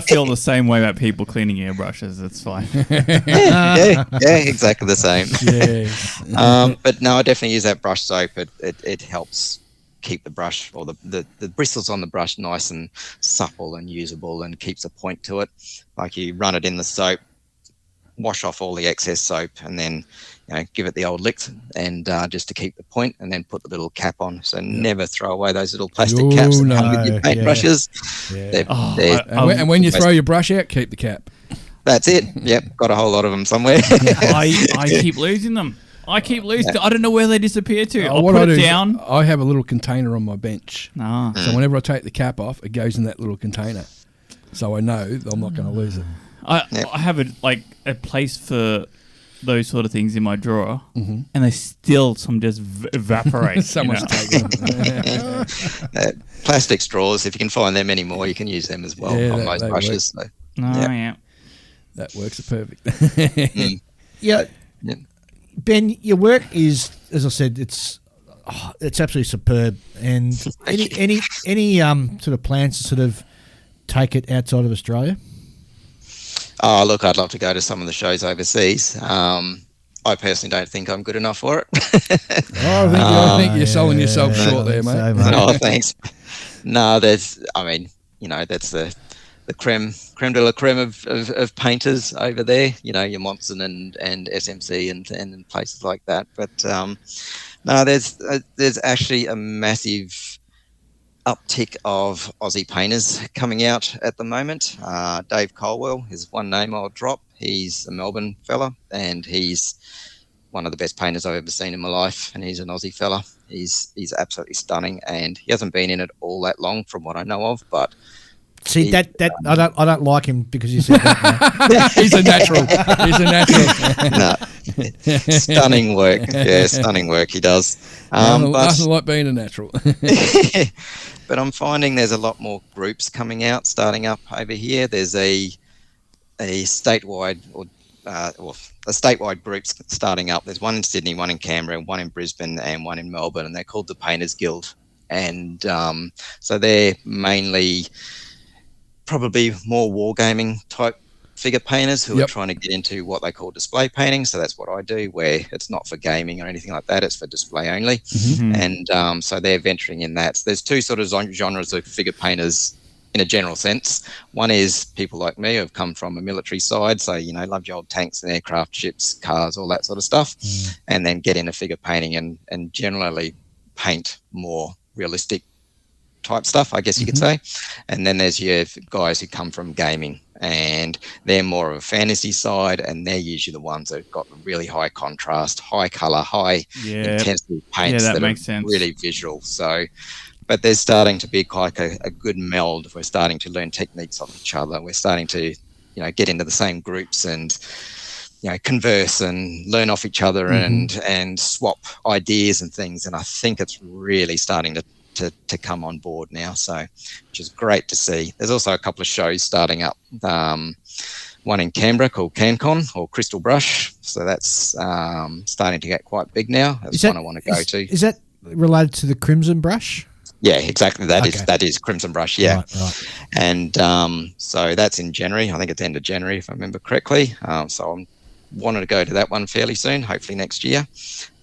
feel the same way about people cleaning airbrushes. It's fine. yeah, exactly the same. Yeah. But no, I definitely use that brush soap. It helps keep the brush or the bristles on the brush nice and supple and usable, and keeps a point to it. Like you run it in the soap, wash off all the excess soap, and then give it the old lick, and just to keep the point, and then put the little cap on. So never throw away those little plastic caps that come with your paintbrushes. Yeah. And when you throw your brush out, keep the cap. That's it. Yep, got a whole lot of them somewhere. I keep losing them. I don't know where they disappear to. I'll what put I do it is down. I have a little container on my bench. Ah. So whenever I take the cap off, it goes in that little container. So I know that I'm not going to lose it. I have a place for those sort of things in my drawer, and they still some just evaporate. Someone's taken them. Plastic straws, if you can find them anymore, you can use them as well on most brushes. So, Yeah. That works perfect. Yeah. Ben, your work is, as I said, it's absolutely superb. And any sort of plans to sort of take it outside of Australia? Oh, look, I'd love to go to some of the shows overseas. I personally don't think I'm good enough for it. I think you're selling yourself short there, mate. Oh, thanks. No, that's the creme de la creme of painters over there. Your Monson and SMC and places like that. But no, there's actually a massive uptick of Aussie painters coming out at the moment. Dave Colwell is one name I'll drop. He's a Melbourne fella, and he's one of the best painters I've ever seen in my life, and he's an Aussie fella. He's absolutely stunning, and he hasn't been in it all that long from what I know of, but see that I don't like him because you said that. He's a natural. No. Stunning work. Yeah, stunning work he does. Nothing like being a natural. But I'm finding there's a lot more groups coming out, starting up over here. There's a statewide a statewide groups starting up. There's one in Sydney, one in Canberra, one in Brisbane, and one in Melbourne, and they're called the Painters Guild. And so they're mainly probably more wargaming type figure painters who are trying to get into what they call display painting. So that's what I do, where it's not for gaming or anything like that. It's for display only. Mm-hmm. And so they're venturing in that. So there's two sort of genres of figure painters in a general sense. One is people like me who have come from a military side. So, love your old tanks and aircraft, ships, cars, all that sort of stuff. And then get into figure painting and generally paint more realistic type stuff, I guess you could say. And then there's your guys who come from gaming, and they're more of a fantasy side, and they're usually the ones that have got really high contrast, high color, high intensity paints that makes sense. Really visual. So, but there's starting to be quite a good meld. We're starting to learn techniques off each other. We're starting to, get into the same groups and, converse and learn off each other and swap ideas and things. And I think it's really starting to come on board now, so which is great to see. There's also a couple of shows starting up, one in Canberra called CanCon or Crystal Brush, so that's starting to get quite big now. That's one I want to go to. Is that related to the Crimson Brush? Yeah, exactly. That is Crimson Brush. Yeah, right. And so that's in January. I think it's the end of January if I remember correctly. So I'm wanted to go to that one fairly soon, hopefully next year.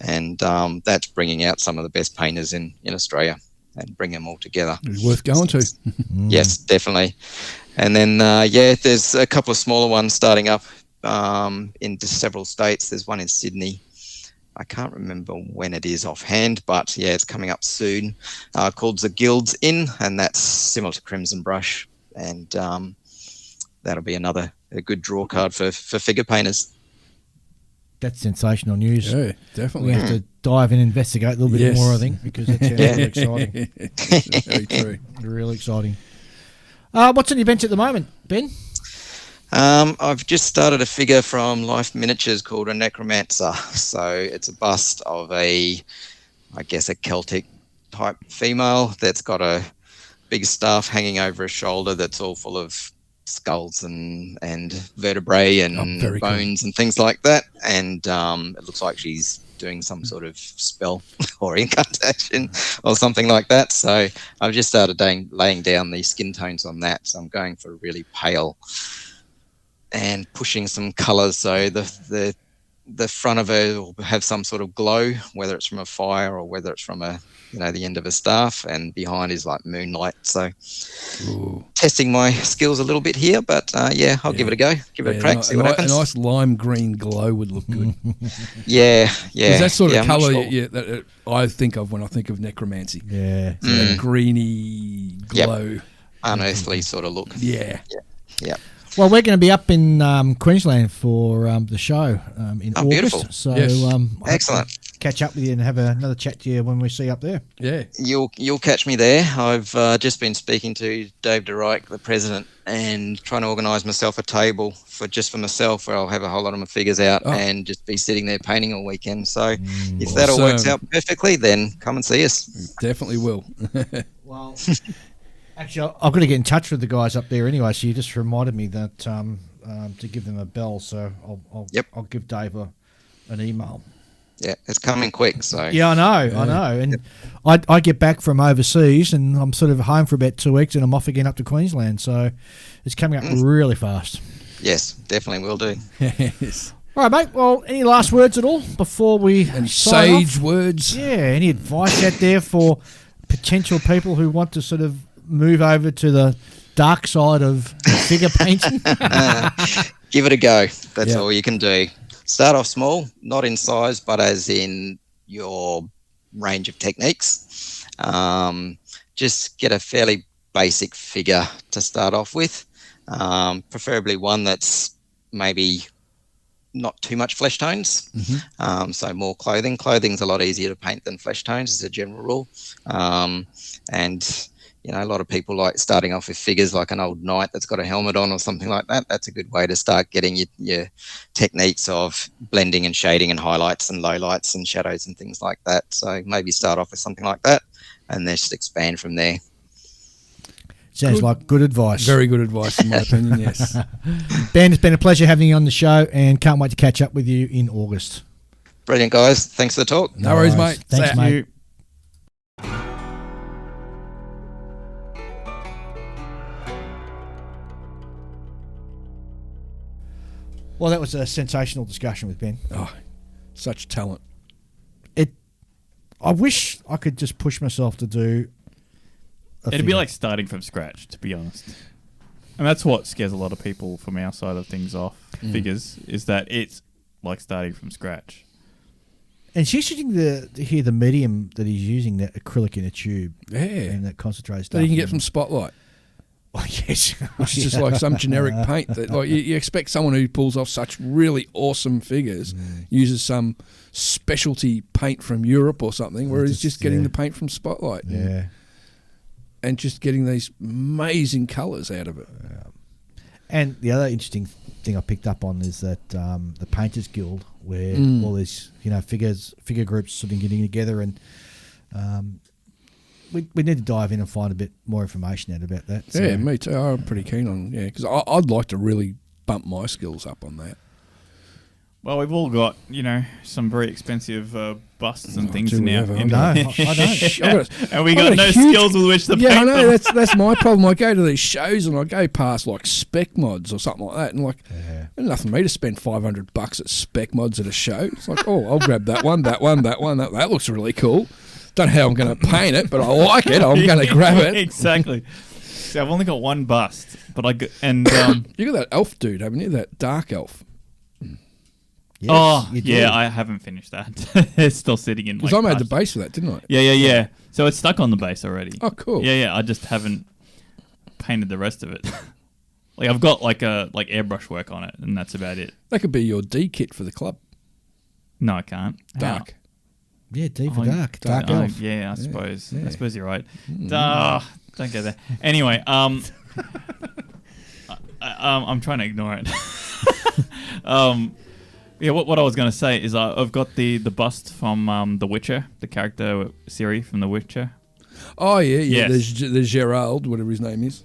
And that's bringing out some of the best painters in Australia and bring them all together. It's worth going to. Yes, definitely. And then, there's a couple of smaller ones starting up in several states. There's one in Sydney. I can't remember when it is offhand, but yeah, it's coming up soon, called the Guilds Inn, and that's similar to Crimson Brush. And that'll be a good draw card for figure painters. That's sensational news. Yeah, definitely. We have to dive and investigate a little bit more, I think, because that sounds really exciting. Very true. Really exciting. What's on your bench at the moment, Ben? I've just started a figure from Life Miniatures called a Necromancer. So it's a bust of a Celtic type female that's got a big staff hanging over her shoulder that's all full of skulls and vertebrae and bones and things like that. And it looks like she's doing some sort of spell or incantation or something like that. So I've just started laying down the skin tones on that. So I'm going for really pale and pushing some colours, so the front of her will have some sort of glow, whether it's from a fire or whether it's from the end of a staff, and behind is like moonlight. So testing my skills a little bit here, but I'll give it a go, give it a crack, see what happens. A nice lime green glow would look good. Yeah. Is that sort of colour that I think of when I think of necromancy? Yeah. That greeny glow. Unearthly sort of look. Yeah. Well, we're going to be up in Queensland for the show in August. Beautiful. So excellent. Catch up with you and have another chat to you when we see you up there. Yeah. You'll catch me there. I've just been speaking to Dave DeRuyck, the president, and trying to organise myself a table for myself where I'll have a whole lot of my figures out and just be sitting there painting all weekend. So if that all works out perfectly, then come and see us. Definitely will. Well... Actually, I've got to get in touch with the guys up there anyway, so you just reminded me that to give them a bell, so I'll give Dave an email. Yeah, it's coming quick, so... Yeah, I know. And I get back from overseas, and I'm sort of home for about 2 weeks, and I'm off again up to Queensland, so it's coming up really fast. Yes, definitely will do. Yes. All right, mate. Well, any last words at all before we Any sign sage off? words? Yeah, any advice out there for potential people who want to sort of move over to the dark side of figure painting? Give it a go. That's all you can do. Start off small, not in size, but as in your range of techniques. Just get a fairly basic figure to start off with, preferably one that's maybe not too much flesh tones. So more clothing. Clothing's a lot easier to paint than flesh tones as a general rule. And a lot of people like starting off with figures like an old knight that's got a helmet on or something like that. That's a good way to start getting your techniques of blending and shading and highlights and lowlights and shadows and things like that. So maybe start off with something like that and then just expand from there. Sounds like good advice. Very good advice, in my opinion, yes. Ben, it's been a pleasure having you on the show, and can't wait to catch up with you in August. Brilliant, guys. Thanks for the talk. No worries, mate. Thanks, mate. Well, that was a sensational discussion with Ben. Oh, such talent. I wish I could just push myself to do It'd be like starting from scratch, to be honest. And that's what scares a lot of people from our side of things off figures, is that it's like starting from scratch. And it's interesting to hear the medium that he's using, that acrylic in a tube. Yeah. And that concentrated stuff. That you can get from Spotlight. Oh, yes. Which is just like some generic paint. That, like you expect someone who pulls off such really awesome figures uses some specialty paint from Europe or something, whereas he's just getting the paint from Spotlight. Yeah. And just getting these amazing colours out of it. And the other interesting thing I picked up on is that the Painters Guild, where all these figure groups sort of getting together, and we need to dive in and find a bit more information out about that. So. Yeah, me too. I'm pretty keen on because I'd like to really bump my skills up on that. Well, we've all got, some very expensive busts and things do in we our... ever? in- No, I don't. and we I've got got a no huge- skills with which to Yeah, I paint know. them. That's my problem. I go to these shows and I go past like spec mods or something like that, and there's nothing for me to spend $500 at spec mods at a show. It's like, oh, I'll grab that one. That looks really cool. Don't know how I'm going to paint it, but I like it. I'm going to grab it. Exactly. See, I've only got one bust, but you You got that elf dude, haven't you? That dark elf. Yes, you do. I haven't finished that. It's still sitting in my Because I made the cart. base for that, didn't I? Yeah. So it's stuck on the base already. Oh, cool. Yeah. I just haven't painted the rest of it. Like I've got like airbrush work on it, and that's about it. That could be your D kit for the club. No, I can't. Dark. Yeah, D for Oh, dark. Dark Oh, elf. yeah, I suppose. yeah. I suppose you're right. Don't go there. Anyway, I'm trying to ignore it. Yeah, what I was going to say is I've got the bust from The Witcher, the character Ciri from The Witcher. Oh, yeah. Yes. There's Gerald, whatever his name is.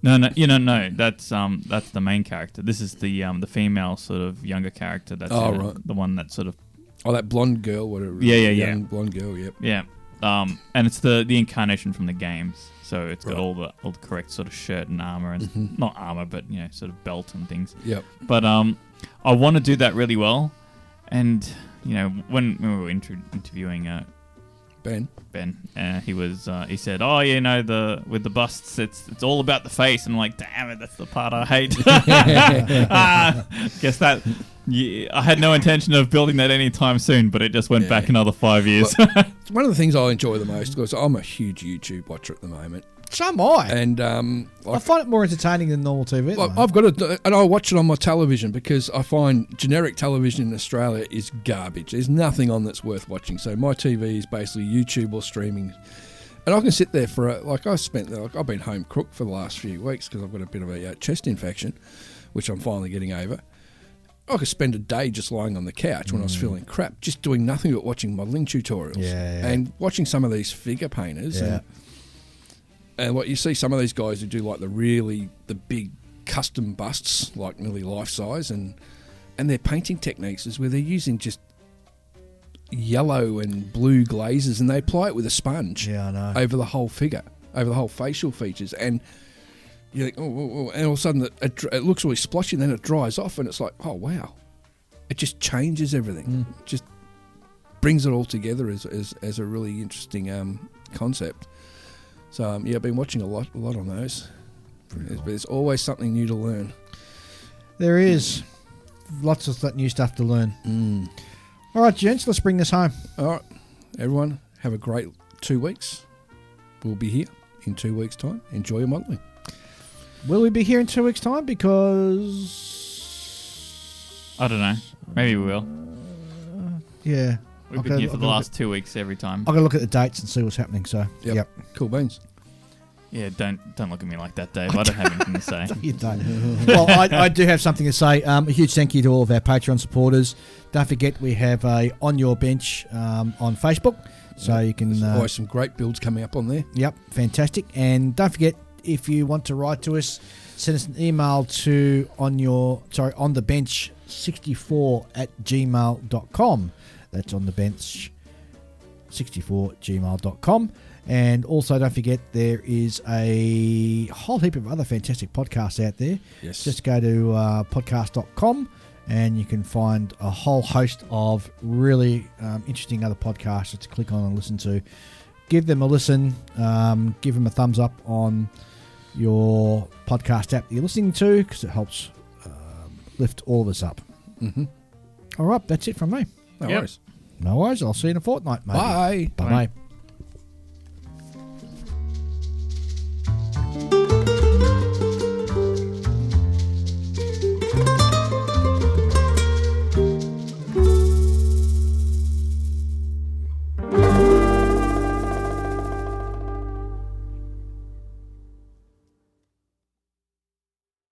No, that's the main character. This is the female sort of younger character. That's Right. the one that sort of Oh, that blonde girl, whatever. Yeah. Young blonde girl, yep. yeah. And it's the incarnation from the games, so it's got Right. all the correct sort of shirt and armor and not armor, but sort of belt and things. Yep. But I want to do that really well, and when we were interviewing Ben. he said, "Oh, with the busts, it's all about the face," and I'm like, "Damn it, that's the part I hate." Guess that. Yeah, I had no intention of building that anytime soon, but it just went back another 5 years. It's one of the things I enjoy the most because I'm a huge YouTube watcher at the moment. So am I. And I find it more entertaining than normal TV. I've got and I watch it on my television because I find generic television in Australia is garbage. There's nothing on that's worth watching. So my TV is basically YouTube or streaming. And I can sit there I've been home cooked for the last few weeks because I've got a bit of a chest infection, which I'm finally getting over. I could spend a day just lying on the couch when I was feeling crap, just doing nothing but watching modelling tutorials and watching some of these figure painters. Yeah. And what you see some of these guys who do like the big custom busts, like nearly life size, and their painting techniques is where they're using just yellow and blue glazes and they apply it with a sponge over the whole figure, over the whole facial features. And you're like, and all of a sudden it looks really splotchy, and then it dries off, and it's like, oh wow, it just changes everything. It just brings it all together as a really interesting concept. So I've been watching a lot on those. There's always something new to learn. There is lots of new stuff to learn. All right, gents, let's bring this home. All right, everyone, have a great 2 weeks. We'll be here in 2 weeks' time. Enjoy your modelling. Will we be here in 2 weeks' time? Because I don't know. Maybe we will. yeah, We've been here for the last 2 weeks every time. I've got to look at the dates and see what's happening. So Yep. Cool beans. Yeah, don't look at me like that, Dave. I don't have anything to say. You don't. Well, I do have something to say. A huge thank you to all of our Patreon supporters. Don't forget we have a On Your Bench on Facebook, so you can. There's always some great builds coming up on there. Yep, fantastic. And don't forget, if you want to write to us, send us an email to onthebench64@gmail.com. That's onthebench64@gmail.com. And also, don't forget, there is a whole heap of other fantastic podcasts out there. Yes. Just go to podcast.com and you can find a whole host of really interesting other podcasts to click on and listen to. Give them a listen. Give them a thumbs up on your podcast app that you're listening to, because it helps lift all of us up. Mm-hmm. All right, that's it from me. No worries. No worries. I'll see you in a fortnight, mate. Bye. Bye-bye.